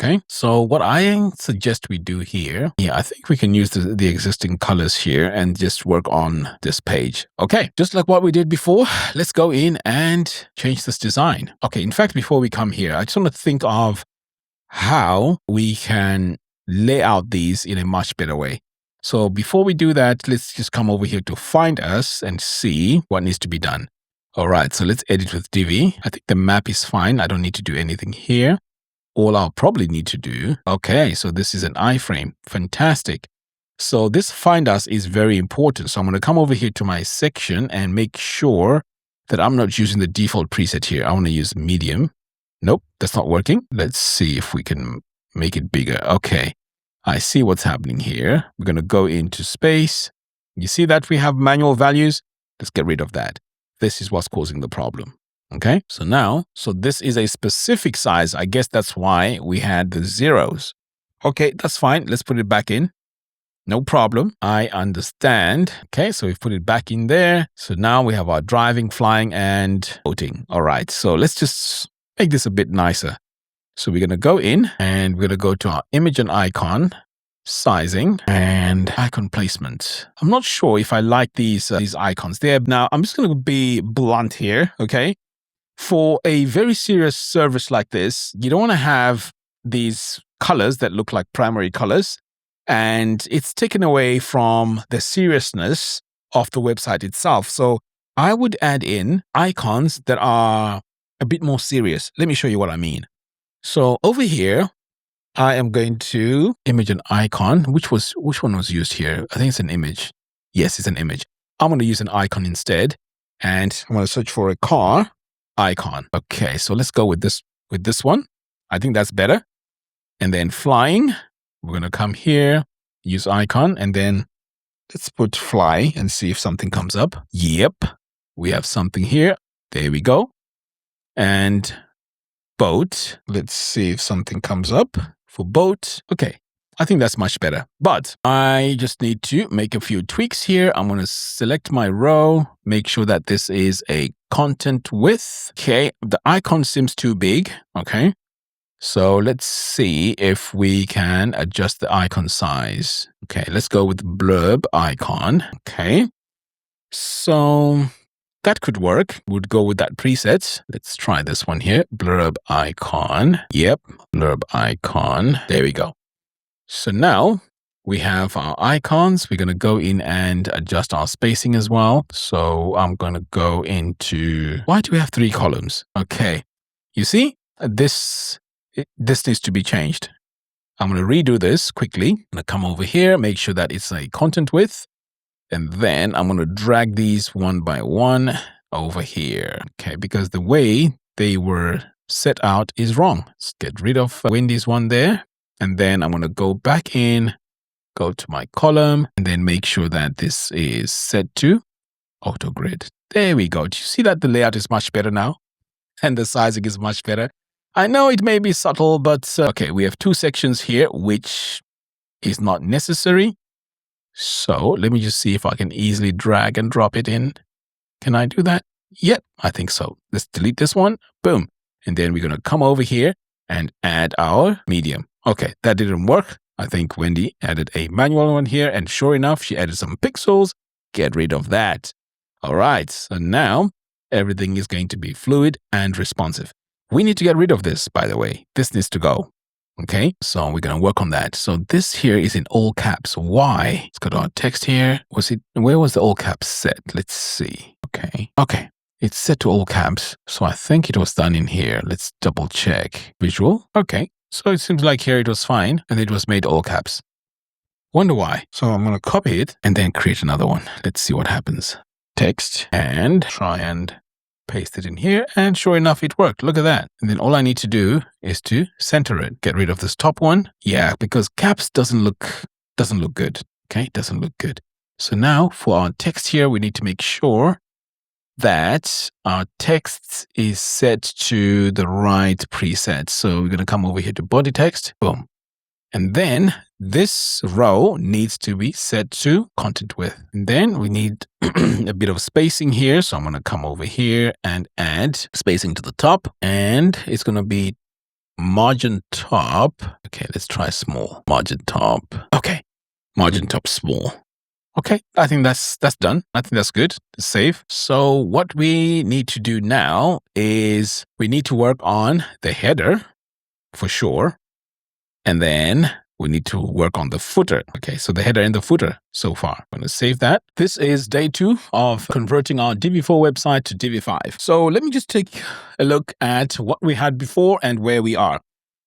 Speaker 1: Okay. So what I suggest we do here, I think we can use the existing colors here and just work on this page. Okay. Just like what we did before, let's go in and change this design. Okay. In fact, before we come here, I just want to think of how we can lay out these in a much better way. So before we do that, let's just come over here to find us and see what needs to be done. All right, so let's edit with Divi. I think the map is fine. I don't need to do anything here. All I'll probably need to do. Okay, so this is an iframe. Fantastic. So this find us is very important. So I'm going to come over here to my section and make sure that I'm not using the default preset here. I want to use medium. Nope, that's not working. Let's see if we can make it bigger. Okay, I see what's happening here. We're going to go into space. You see that we have manual values? Let's get rid of that. This is what's causing the problem. Okay, so this is a specific size. I guess that's why we had the zeros. Okay, that's fine. Let's put it back in. No problem. I understand. Okay, so we've put it back in there. So now we have our driving, flying, and boating. All right, so let's just make this a bit nicer. So we're going to go in and we're going to go to our image and icon, sizing, and icon placement. I'm not sure if I like these icons there. Now, I'm just going to be blunt here, okay? For a very serious service like this, you don't want to have these colors that look like primary colors, and it's taken away from the seriousness of the website itself. So I would add in icons that are a bit more serious. Let me show you what I mean. So over here, I am going to image an icon. Which one was used here? I think it's an image. Yes, it's an image. I'm going to use an icon instead, and I'm going to search for a car icon. Okay, so let's go with this one. I think that's better. And then flying, we're going to come here, use icon, and then let's put fly and see if something comes up. Yep, we have something here. There we go. And boat, let's see if something comes up for boat. Okay, I think that's much better. But I just need to make a few tweaks here. I'm going to select my row, make sure that this is a content width. Okay, the icon seems too big. Okay, so let's see if we can adjust the icon size. Okay, let's go with blurb icon. Okay, so that could work. Would go with that preset. Let's try this one here. Blurb icon. Yep, blurb icon. There we go. So now we have our icons. We're going to go in and adjust our spacing as well. So I'm going to go into, why do we have 3 columns? Okay, you see, this needs to be changed. I'm going to redo this quickly. I'm going to come over here, make sure that it's a content width. And then I'm going to drag these one by one over here. Okay, because the way they were set out is wrong. Let's get rid of Wendy's one there. And then I'm going to go back in, go to my column, and then make sure that this is set to auto grid. There we go. Do you see that the layout is much better now? And the sizing is much better. I know it may be subtle, but okay, we have 2 sections here, which is not necessary. So let me just see if I can easily drag and drop it in. Can I do that? Yep, I think so. Let's delete this one. Boom. And then we're going to come over here and add our medium. Okay, that didn't work. I think Wendy added a manual one here, and sure enough, she added some pixels. Get rid of that. All right, so now everything is going to be fluid and responsive. We need to get rid of this, by the way. This needs to go. Okay, so we're going to work on that. So this here is in all caps. Why? It's got our text here. Where was the all caps set? Let's see. Okay, it's set to all caps. So I think it was done in here. Let's double check. Visual. Okay, so it seems like here it was fine and it was made all caps. Wonder why. So I'm going to copy it and then create another one. Let's see what happens. Text and try and paste it in here, and sure enough, it worked. Look at that. And then all I need to do is to center it. Get rid of this top one. Yeah, because caps doesn't look good. Okay, doesn't look good. So now for our text here, we need to make sure that our text is set to the right preset. So we're going to come over here to body text. Boom. And then this row needs to be set to content width. And then we need a bit of spacing here. So I'm going to come over here and add spacing to the top. And it's going to be margin top. Okay, let's try small. Margin top. Okay, margin top small. Okay, I think that's done. I think that's good. Save. So what we need to do now is we need to work on the header for sure. And then we need to work on the footer. Okay, so the header and the footer so far. I'm going to save that. This is day 2 of converting our Divi 4 website to Divi 5. So let me just take a look at what we had before and where we are.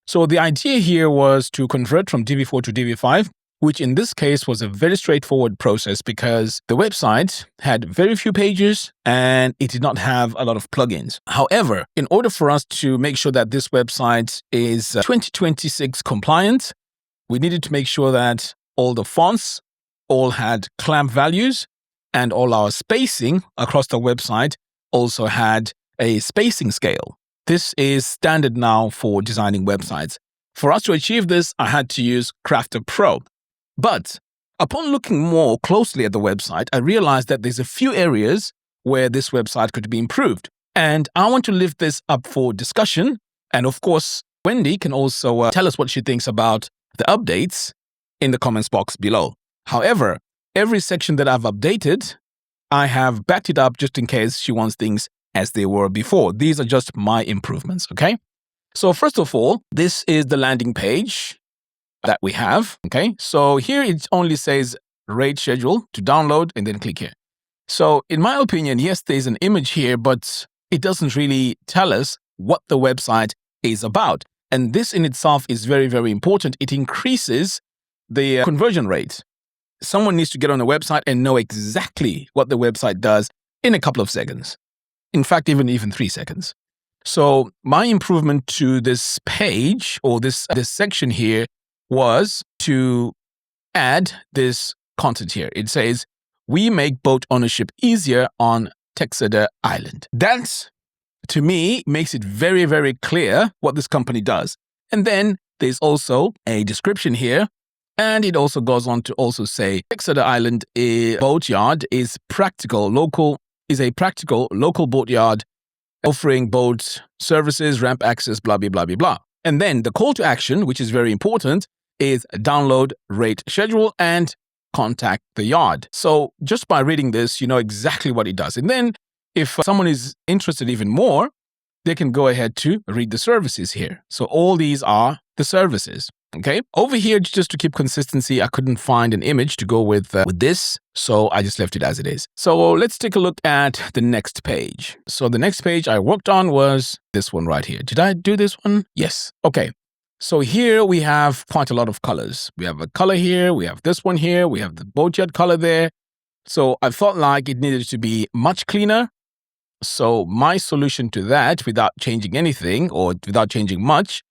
Speaker 1: So the idea here was to convert from Divi 4 to Divi 5, which in this case was a very straightforward process because the website had very few pages and it did not have a lot of plugins. However, in order for us to make sure that this website is 2026 compliant, we needed to make sure that all the fonts all had clamp values and all our spacing across the website also had a spacing scale. This is standard now for designing websites. For us to achieve this, I had to use KrafterPRO. But upon looking more closely at the website, I realized that there's a few areas where this website could be improved. And I want to lift this up for discussion. And of course, Wendy can also tell us what she thinks about the updates in the comments box below. However, every section that I've updated, I have backed it up just in case she wants things as they were before. These are just my improvements, okay? So first of all, this is the landing page that we have, okay? So here it only says rate schedule to download and then click here. So in my opinion, yes, there's an image here, but it doesn't really tell us what the website is about. And this in itself is very, very important. It increases the conversion rate. Someone needs to get on the website and know exactly what the website does in a couple of seconds. In fact, even 3 seconds. So my improvement to this page or this section here was to add this content here. It says, we make boat ownership easier on Texada Island. That, to me, makes it very, very clear what this company does. And then there's also a description here. And it also goes on to also say, Texada Island boatyard is a practical local boatyard offering boat services, ramp access, blah, blah, blah, blah, blah. And then the call to action, which is very important, is download, rate, schedule, and contact the yard. So just by reading this, you know exactly what it does. And then if someone is interested even more, they can go ahead to read the services here. So all these are the services. Okay, over here, just to keep consistency, I couldn't find an image to go with this, so I just left it as it is. So let's take a look at the next page. So the next page I worked on was this one right here. Did I do this one? Yes. Okay, so here we have quite a lot of colors. We have a color here, we have this one here, we have the boatyard color there. So I felt like it needed to be much cleaner. So my solution to that, without changing anything or without changing much,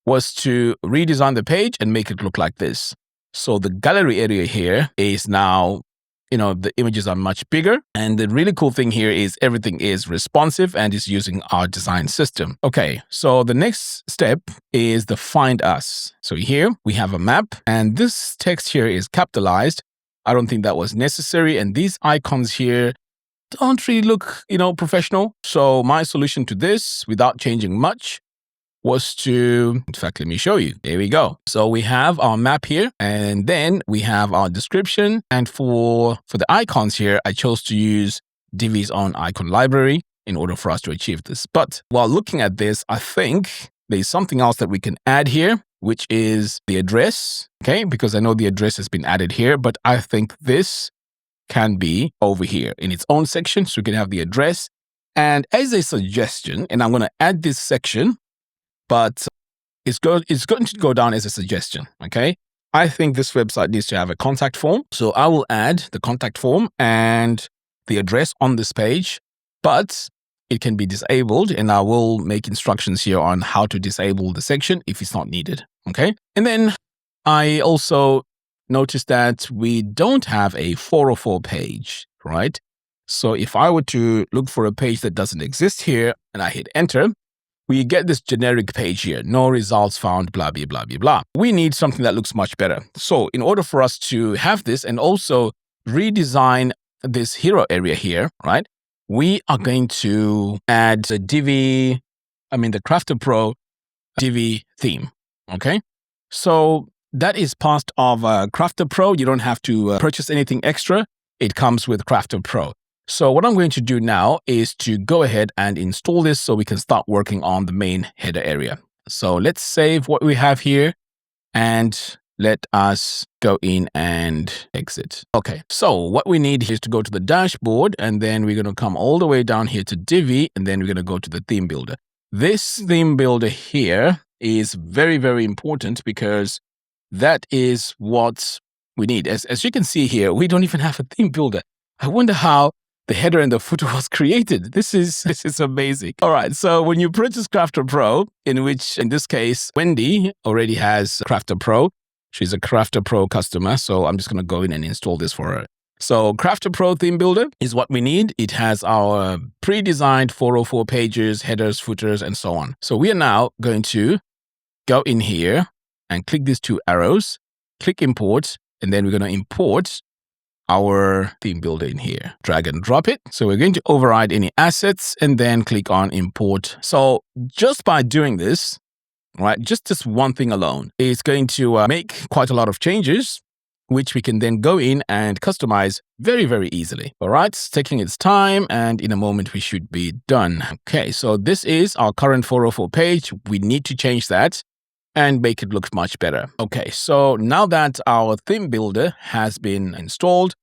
Speaker 1: was to redesign the page and make it look like this. So the gallery area here is now, the images are much bigger. And the really cool thing here is everything is responsive and is using our design system. Okay, so the next step is the find us. So here we have a map and this text here is capitalized. I don't think that was necessary. And these icons here don't really look, professional. So my solution to this, without changing much, was to, in fact, let me show you. There we go. So we have our map here and then we have our description. And for the icons here, I chose to use Divi's own icon library in order for us to achieve this. But while looking at this, I think there's something else that we can add here, which is the address. Okay, because I know the address has been added here, but I think this can be over here in its own section. So we can have the address. And as a suggestion, and I'm going to add this section, but it's going to go down as a suggestion, okay? I think this website needs to have a contact form. So I will add the contact form and the address on this page, but it can be disabled. And I will make instructions here on how to disable the section if it's not needed, okay? And then I also noticed that we don't have a 404 page, right? So if I were to look for a page that doesn't exist here and I hit enter, we get this generic page here, no results found, blah, blah, blah, blah, blah. We need something that looks much better. So in order for us to have this and also redesign this hero area here, right, we are going to add the KrafterPRO Divi theme, okay? So that is part of KrafterPRO. You don't have to purchase anything extra. It comes with KrafterPRO. So what I'm going to do now is to go ahead and install this so we can start working on the main header area. So let's save what we have here and let us go in and exit. Okay, so what we need is to go to the dashboard, and then we're going to come all the way down here to Divi, and then we're going to go to the theme builder. This theme builder here is very, very important because that is what we need. As you can see here, we don't even have a theme builder. I wonder how the header and the footer was created. This is amazing. All right, so when you purchase KrafterPRO, in which in this case, Wendy already has KrafterPRO. She's a KrafterPRO customer, so I'm just going to go in and install this for her. So KrafterPRO theme builder is what we need. It has our pre-designed 404 pages, headers, footers, and so on. So we are now going to go in here and click these two arrows, click import, and then we're going to import our theme builder in here. Drag and drop it. So we're going to override any assets and then click on import. So just by doing this, right, just this one thing alone is going to make quite a lot of changes, which we can then go in and customize very, very easily. All right, it's taking its time, and in a moment we should be done. Okay, so this is our current 404 page. We need to change that and make it look much better. Okay, so now that our theme builder has been installed,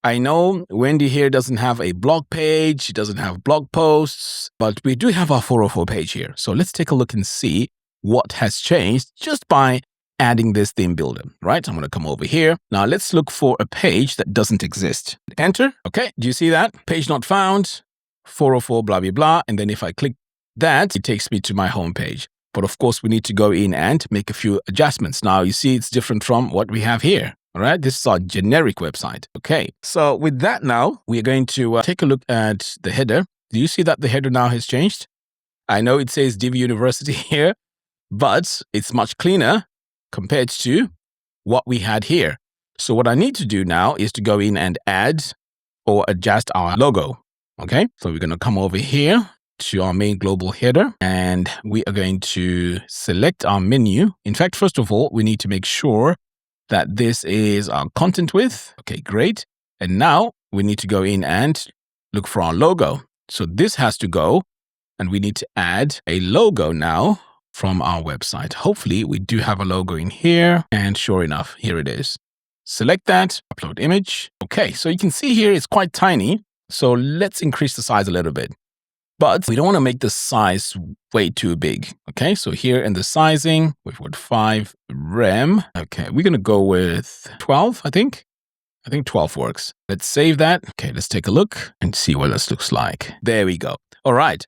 Speaker 1: I know Wendy here doesn't have a blog page, she doesn't have blog posts, but we do have our 404 page here. So let's take a look and see what has changed just by adding this theme builder, right? I'm going to come over here. Now let's look for a page that doesn't exist. Enter. Okay, do you see that? Page not found, 404, blah, blah, blah. And then if I click that, it takes me to my home page. But of course, we need to go in and make a few adjustments. Now, you see it's different from what we have here. All right, this is our generic website. Okay, so with that now, we're going to take a look at the header. Do you see that the header now has changed? I know it says Divi University here, but it's much cleaner compared to what we had here. So what I need to do now is to go in and add or adjust our logo. Okay, so we're going to come over here to our main global header, and we are going to select our menu. In fact, first of all, we need to make sure that this is our content width. Okay, great. And now we need to go in and look for our logo. So this has to go, and we need to add a logo now from our website. Hopefully we do have a logo in here, and sure enough, here it is. Select that, upload image. Okay, so you can see here it's quite tiny. So let's increase the size a little bit. But we don't want to make the size way too big. Okay, so here in the sizing, we've got 5 rem. Okay, we're going to go with 12, I think. I think 12 works. Let's save that. Okay, let's take a look and see what this looks like. There we go. All right.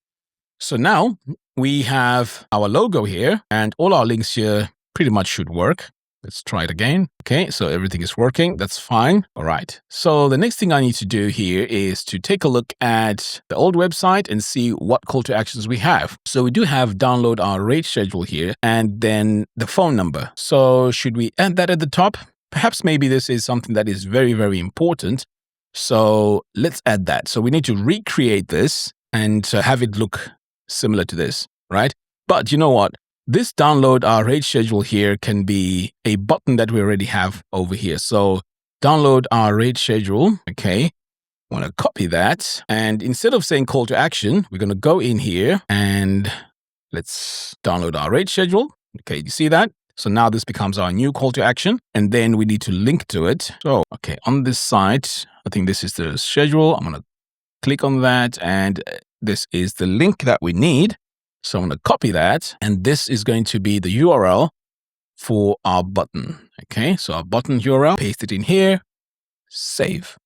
Speaker 1: So now we have our logo here, and all our links here pretty much should work. Let's try it again. Okay, so everything is working. That's fine. All right. So the next thing I need to do here is to take a look at the old website and see what call to actions we have. So we do have download our rate schedule here, and then the phone number. So should we add that at the top? Perhaps maybe this is something that is very, very important. So let's add that. So we need to recreate this and have it look similar to this, right? But you know what? This download our rate schedule here can be a button that we already have over here. So download our rate schedule. Okay. I want to copy that. And instead of saying call to action, we're going to go in here and let's download our rate schedule. Okay. You see that? So now this becomes our new call to action, and then we need to link to it. So, okay. On this site, I think this is the schedule. I'm going to click on that, and this is the link that we need. So I'm going to copy that, and this is going to be the URL for our button. Okay, so our button URL, paste it in here, save.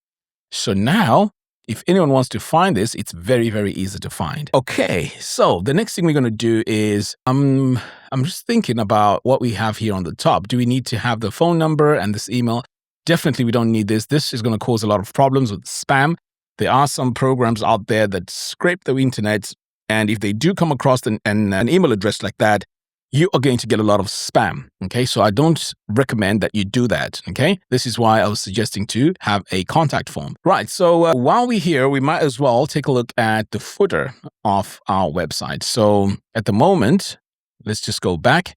Speaker 1: So now, if anyone wants to find this, it's very, very easy to find. Okay, so the next thing we're going to do is, I'm just thinking about what we have here on the top. Do we need to have the phone number and this email? Definitely we don't need this. This is going to cause a lot of problems with spam. There are some programs out there that scrape the internet, and if they do come across an email address like that, you are going to get a lot of spam. Okay, so I don't recommend that you do that. Okay, this is why I was suggesting to have a contact form. Right, so while we're here, we might as well take a look at the footer of our website. So at the moment, let's just go back.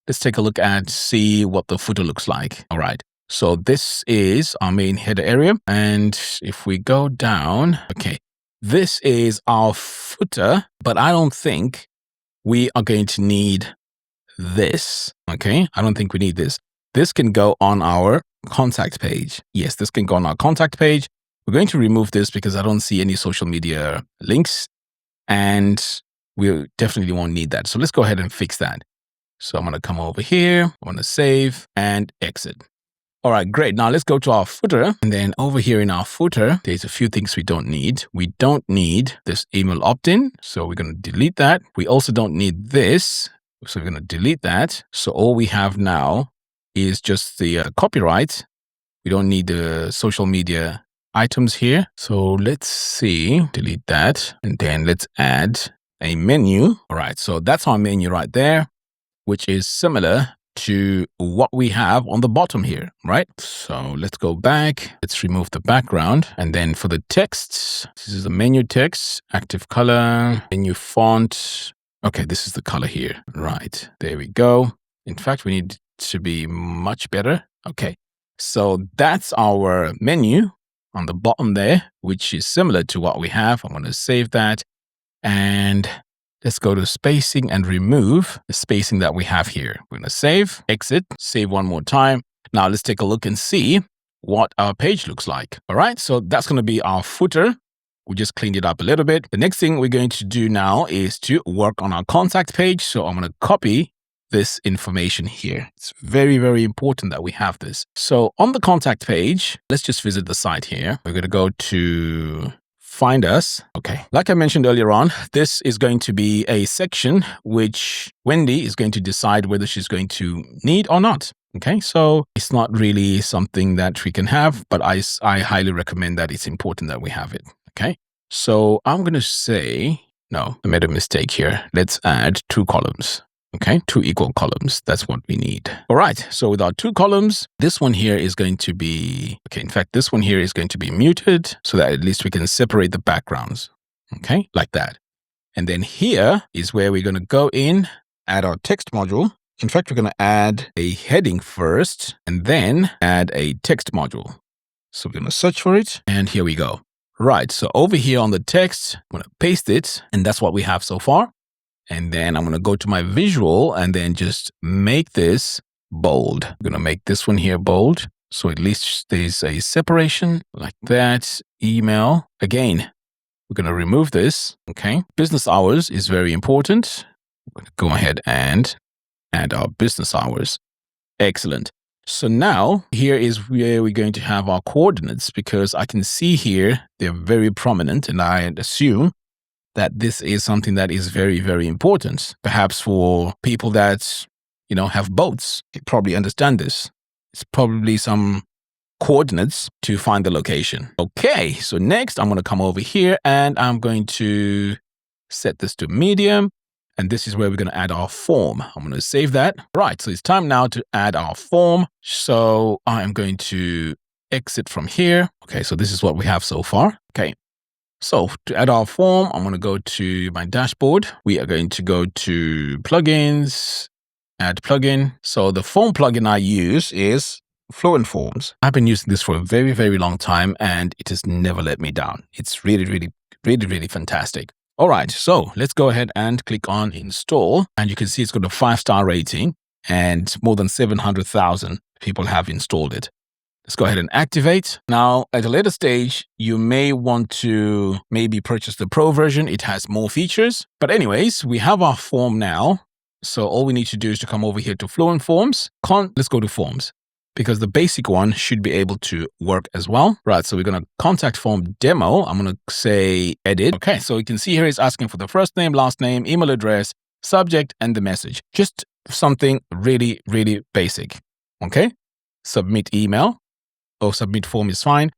Speaker 1: Let's take a look and see what the footer looks like. All right. So this is our main header area. And if we go down, okay, this is our footer, but I don't think we are going to need this. Okay, I don't think we need this. this can go on our contact page. Yes, this can go on our contact page. We're going to remove this because I don't see any social media links, and we definitely won't need that. So let's go ahead and fix that. So I'm going to come over here. I'm going to save and exit. All right, great. Now let's go to our footer. And then over here in our footer, there's a few things we don't need. We don't need this email opt-in. So we're going to delete that. We also don't need this. So we're going to delete that. So all we have now is just the copyright. We don't need the social media items here. So let's see, delete that. And then let's add a menu. All right, so that's our menu right there, which is similar to what we have on the bottom here, right? So let's go back. Let's remove the background. And then for the text, this is the menu text, active color, menu font. Okay, this is the color here. Right, there we go. In fact, we need to be much better. Okay, so that's our menu on the bottom there, which is similar to what we have. I'm going to save that. And let's go to spacing and remove the spacing that we have here. We're going to save, exit, save one more time. Now let's take a look and see what our page looks like. All right, so that's going to be our footer. We just cleaned it up a little bit. The next thing we're going to do now is to work on our contact page. So I'm going to copy this information here. It's very, very important that we have this. So on the contact page, let's just visit the site here. We're going to go to find us. Okay. Like I mentioned earlier on, this is going to be a section which Wendy is going to decide whether she's going to need or not. Okay. So it's not really something that we can have, but I highly recommend that it's important that we have it. Okay. So I'm going to say, no, I made a mistake here. Let's add 2 columns. Okay, 2 equal columns. That's what we need. All right. So with our 2 columns, this one here is going to be, okay, in fact, this one here is going to be muted so that at least we can separate the backgrounds. Okay, like that. And then here is where we're going to go in, add our text module. In fact, we're going to add a heading first and then add a text module. So we're going to search for it. And here we go. Right. So over here on the text, I'm going to paste it. And that's what we have so far. And then I'm going to go to my visual and then just make this bold. I'm going to make this one here bold. So at least there's a separation like that. Email. Again, we're going to remove this. Okay. Business hours is very important. I'm going to go ahead and add our business hours. Excellent. So now here is where we're going to have our coordinates, because I can see here they're very prominent, and I assume that this is something that is very, very important. Perhaps for people that, have boats, they probably understand this. It's probably some coordinates to find the location. Okay, so next I'm going to come over here and I'm going to set this to medium. And this is where we're going to add our form. I'm going to save that. Right, so it's time now to add our form. So I'm going to exit from here. Okay, so this is what we have so far. Okay. So to add our form, I'm going to go to my dashboard. We are going to go to plugins, add plugin. So the form plugin I use is Fluent Forms. I've been using this for a very, very long time, and it has never let me down. It's really, really, really, really fantastic. All right, so let's go ahead and click on install. And you can see it's got a 5-star rating and more than 700,000 people have installed it. Let's go ahead and activate. Now, at a later stage, you may want to maybe purchase the Pro version. It has more features. But anyways, we have our form now. So all we need to do is to come over here to Fluent Forms. Let's go to Forms, because the basic one should be able to work as well. Right, so we're going to contact form demo. I'm going to say edit. Okay, so you can see here it's asking for the first name, last name, email address, subject, and the message. Just something really, really basic. Okay, submit email. Or submit form is fine.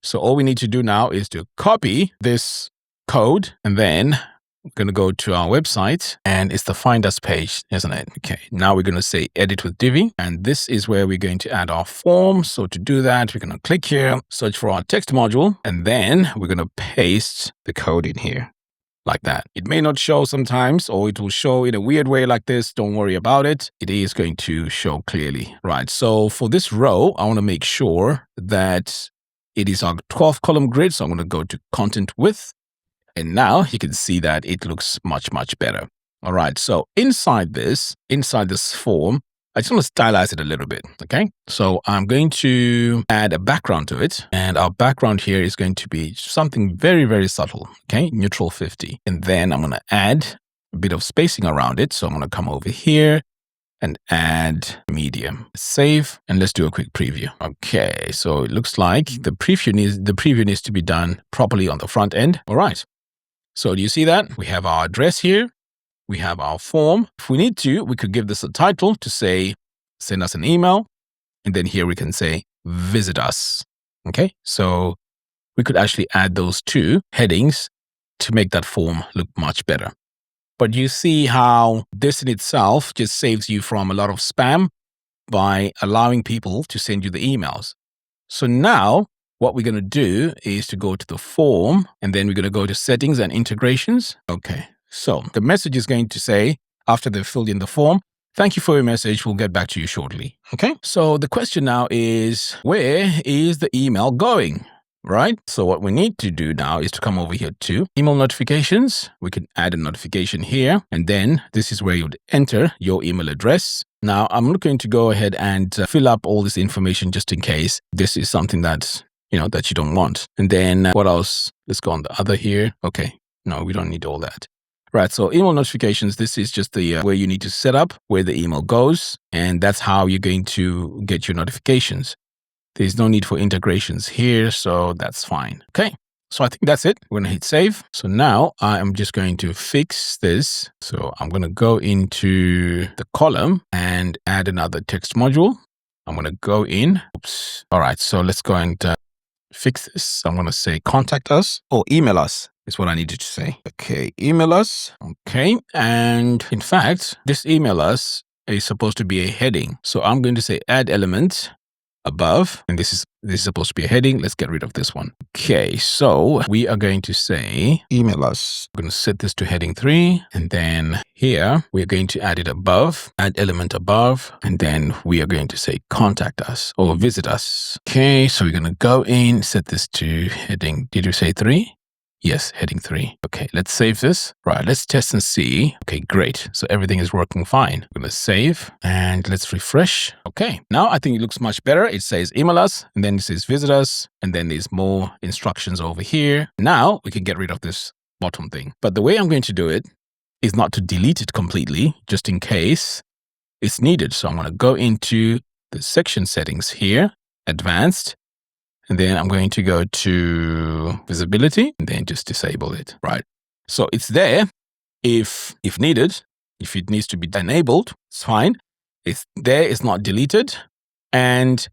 Speaker 1: So all we need to do now is to copy this code, and then we're going to go to our website, and it's the Find Us page, isn't it? Okay, now we're going to say edit with Divi, and this is where we're going to add our form. So to do that, we're going to click here, search for our text module, and then we're going to paste the code in here. Like that. It may not show sometimes, or it will show in a weird way like this. Don't worry about it. It is going to show clearly. Right. So for this row, I want to make sure that it is our 12 column grid. So I'm going to go to content width. And now you can see that it looks much, much better. All right. So inside this form, I just want to stylize it a little bit. Okay. So I'm going to add a background to it. And our background here is going to be something very, very subtle. Okay. Neutral 50. And then I'm going to add a bit of spacing around it. So I'm going to come over here and add medium. Save, and let's do a quick preview. Okay, so it looks like the preview needs to be done properly on the front end. All right. So do you see that? We have our address here. We have our form. If we need to, we could give this a title to say, send us an email. And then here we can say, visit us. Okay, so we could actually add those two headings to make that form look much better. But you see how this in itself just saves you from a lot of spam by allowing people to send you the emails. So now what we're going to do is to go to the form, and then we're going to go to settings and integrations. Okay, so the message is going to say, after they've filled in the form, thank you for your message. We'll get back to you shortly. Okay, so the question now is, where is the email going? Right? So what we need to do now is to come over here to email notifications. We can add a notification here, and then this is where you'd enter your email address. Now I'm not going to go ahead and fill up all this information just in case this is something that, that you don't want. And then what else? Let's go on the other here. Okay. No, we don't need all that. Right. So email notifications, this is just the where you need to set up where the email goes. And that's how you're going to get your notifications. There's no need for integrations here, so that's fine. Okay, so I think that's it. We're going to hit save. So now I am just going to fix this. So I'm going to go into the column and add another text module. I'm going to go in. Oops. All right, so let's go and fix this. I'm going to say contact us or email us is what I needed to say. Okay, email us. Okay, and in fact, this email us is supposed to be a heading. So I'm going to say add element above, and this is supposed to be a heading. Let's get rid of this one. Okay, so we are going to say email us. I'm going to set this to heading 3, and then here we're going to add it above, add element above, and then we are going to say contact us or visit us. Okay, so we're going to go in, set this to heading. Did you say 3? Yes, heading 3. Okay, let's save this. Right, let's test and see. Okay, great. So everything is working fine. I'm going to save and let's refresh. Okay, now I think it looks much better. It says email us, and then it says visit us, and then there's more instructions over here. Now we can get rid of this bottom thing. But the way I'm going to do it is not to delete it completely, just in case it's needed. So I'm going to go into the section settings here, advanced, and then I'm going to go to visibility and then just disable it. Right. So it's there if needed. If it needs to be enabled, it's fine. It's there, it's not deleted. And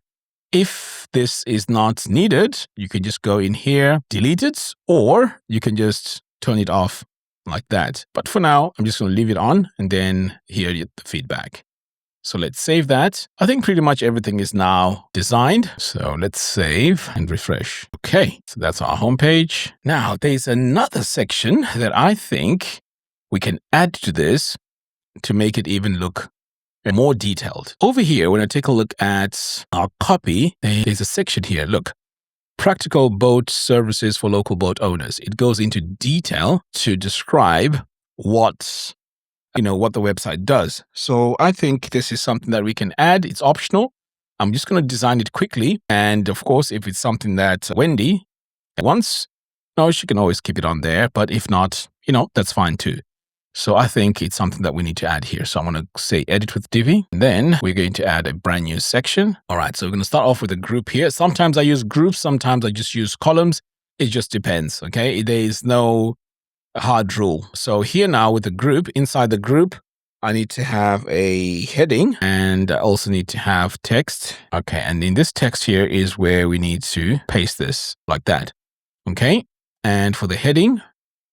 Speaker 1: if this is not needed, you can just go in here, delete it, or you can just turn it off like that. But for now, I'm just going to leave it on, and then here you get the feedback. So let's save that. I think pretty much everything is now designed. So let's save and refresh. Okay, so that's our homepage. Now there's another section that I think we can add to this to make it even look more detailed. Over here, when I take a look at our copy, there's a section here. Look, practical boat services for local boat owners. It goes into detail to describe what the website does. So I think this is something that we can add. It's optional. I'm just going to design it quickly. And of course, if it's something that Wendy wants, she can always keep it on there. But if not, that's fine too. So I think it's something that we need to add here. So I'm going to say edit with Divi. And then we're going to add a brand new section. All right. So we're going to start off with a group here. Sometimes I use groups. Sometimes I just use columns. It just depends. Okay. There is no hard rule. So here now with the group, inside the group, I need to have a heading, and I also need to have text. Okay. And in this text here is where we need to paste this like that. Okay. And for the heading,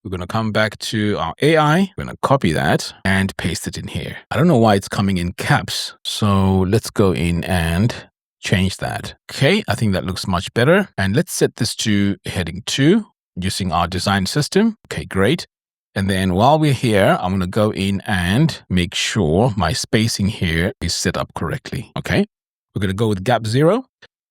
Speaker 1: we're going to come back to our AI. We're going to copy that and paste it in here. I don't know why it's coming in caps. So let's go in and change that. Okay. I think that looks much better. And let's set this to heading 2. Using our design system. Okay, great. And then while we're here, I'm going to go in and make sure my spacing here is set up correctly. Okay, we're going to go with gap 0.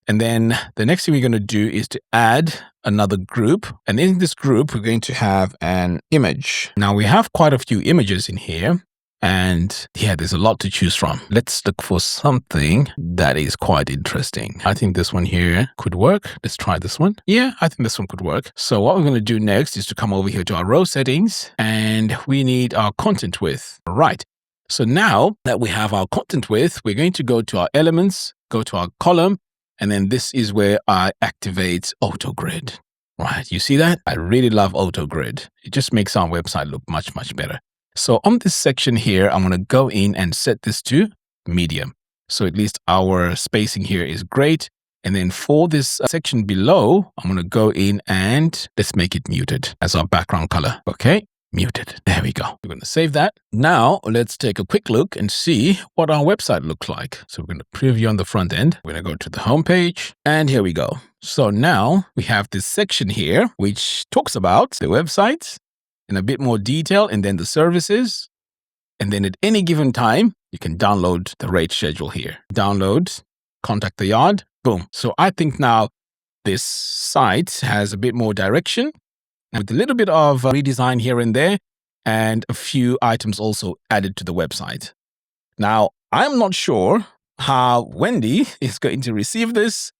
Speaker 1: And then the next thing we're going to do is to add another group. And in this group, we're going to have an image. Now we have quite a few images in here. And yeah, there's a lot to choose from. Let's look for something that is quite interesting. I think this one here could work. Let's try this one. Yeah, I think this one could work. So what we're going to do next is to come over here to our row settings, and we need our content width. Right. So now that we have our content width, we're going to go to our elements, go to our column, and then this is where I activate auto grid. Right. You see that? I really love auto grid. It just makes our website look much, much better. So on this section here, I'm going to go in and set this to medium. So at least our spacing here is great. And then for this section below, I'm going to go in and let's make it muted as our background color. Okay, muted. There we go. We're going to save that. Now let's take a quick look and see what our website looks like. So we're going to preview on the front end. We're going to go to the home page, and here we go. So now we have this section here, which talks about the website in a bit more detail, and then the services. And then at any given time, you can download the rate schedule here. Download, contact the yard, boom. So I think now this site has a bit more direction with a little bit of redesign here and there, and a few items also added to the website. Now, I'm not sure how Wendy is going to receive this.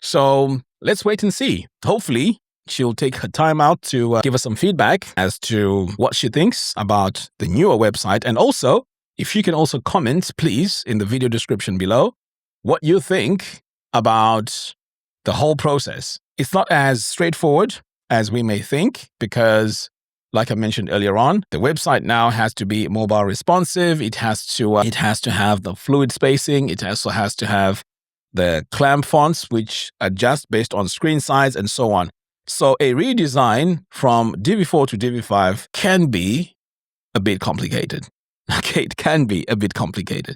Speaker 1: So let's wait and see. Hopefully, she'll take her time out to give us some feedback as to what she thinks about the newer website. And also, if you can also comment, please, in the video description below, what you think about the whole process. It's not as straightforward as we may think, because like I mentioned earlier on, the website now has to be mobile responsive. It has to have the fluid spacing. It also has to have the clamp fonts, which adjust based on screen size and so on. So a redesign from Divi 4 to Divi 5 can be a bit complicated. Okay, it can be a bit complicated.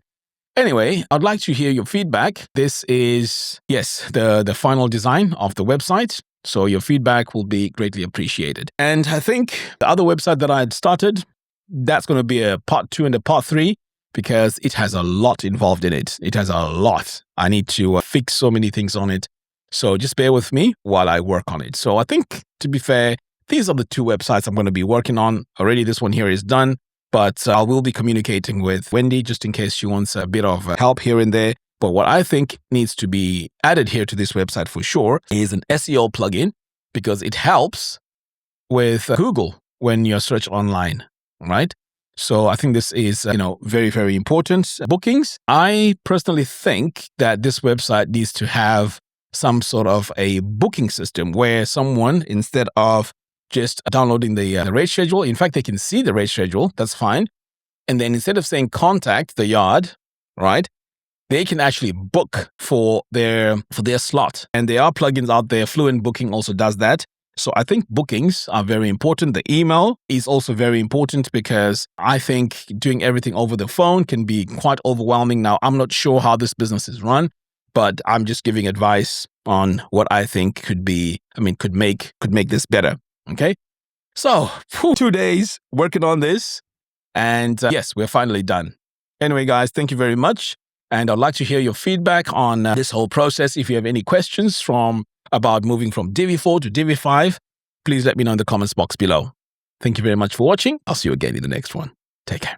Speaker 1: Anyway, I'd like to hear your feedback. This is, yes, the final design of the website. So your feedback will be greatly appreciated. And I think the other website that I had started, that's going to be a part 2 and a part 3, because it has a lot involved in it. It has a lot. I need to fix so many things on it. So just bear with me while I work on it. So I think, to be fair, these are the 2 websites I'm going to be working on. Already this one here is done, but I will be communicating with Wendy just in case she wants a bit of help here and there. But what I think needs to be added here to this website for sure is an SEO plugin, because it helps with Google when you search online, right? So I think this is, very, very important. Bookings. I personally think that this website needs to have some sort of a booking system where someone, instead of just downloading the rate schedule, in fact, they can see the rate schedule. That's fine. And then instead of saying contact the yard, right, they can actually book for their slot. And there are plugins out there. Fluent Booking also does that. So I think bookings are very important. The email is also very important, because I think doing everything over the phone can be quite overwhelming. Now, I'm not sure how this business is run, but I'm just giving advice on what I think could make this better. Okay. So 2 days working on this, and yes, we're finally done. Anyway, guys, thank you very much. And I'd like to hear your feedback on this whole process. If you have any questions about moving from Divi 4 to Divi 5, please let me know in the comments box below. Thank you very much for watching. I'll see you again in the next one. Take care.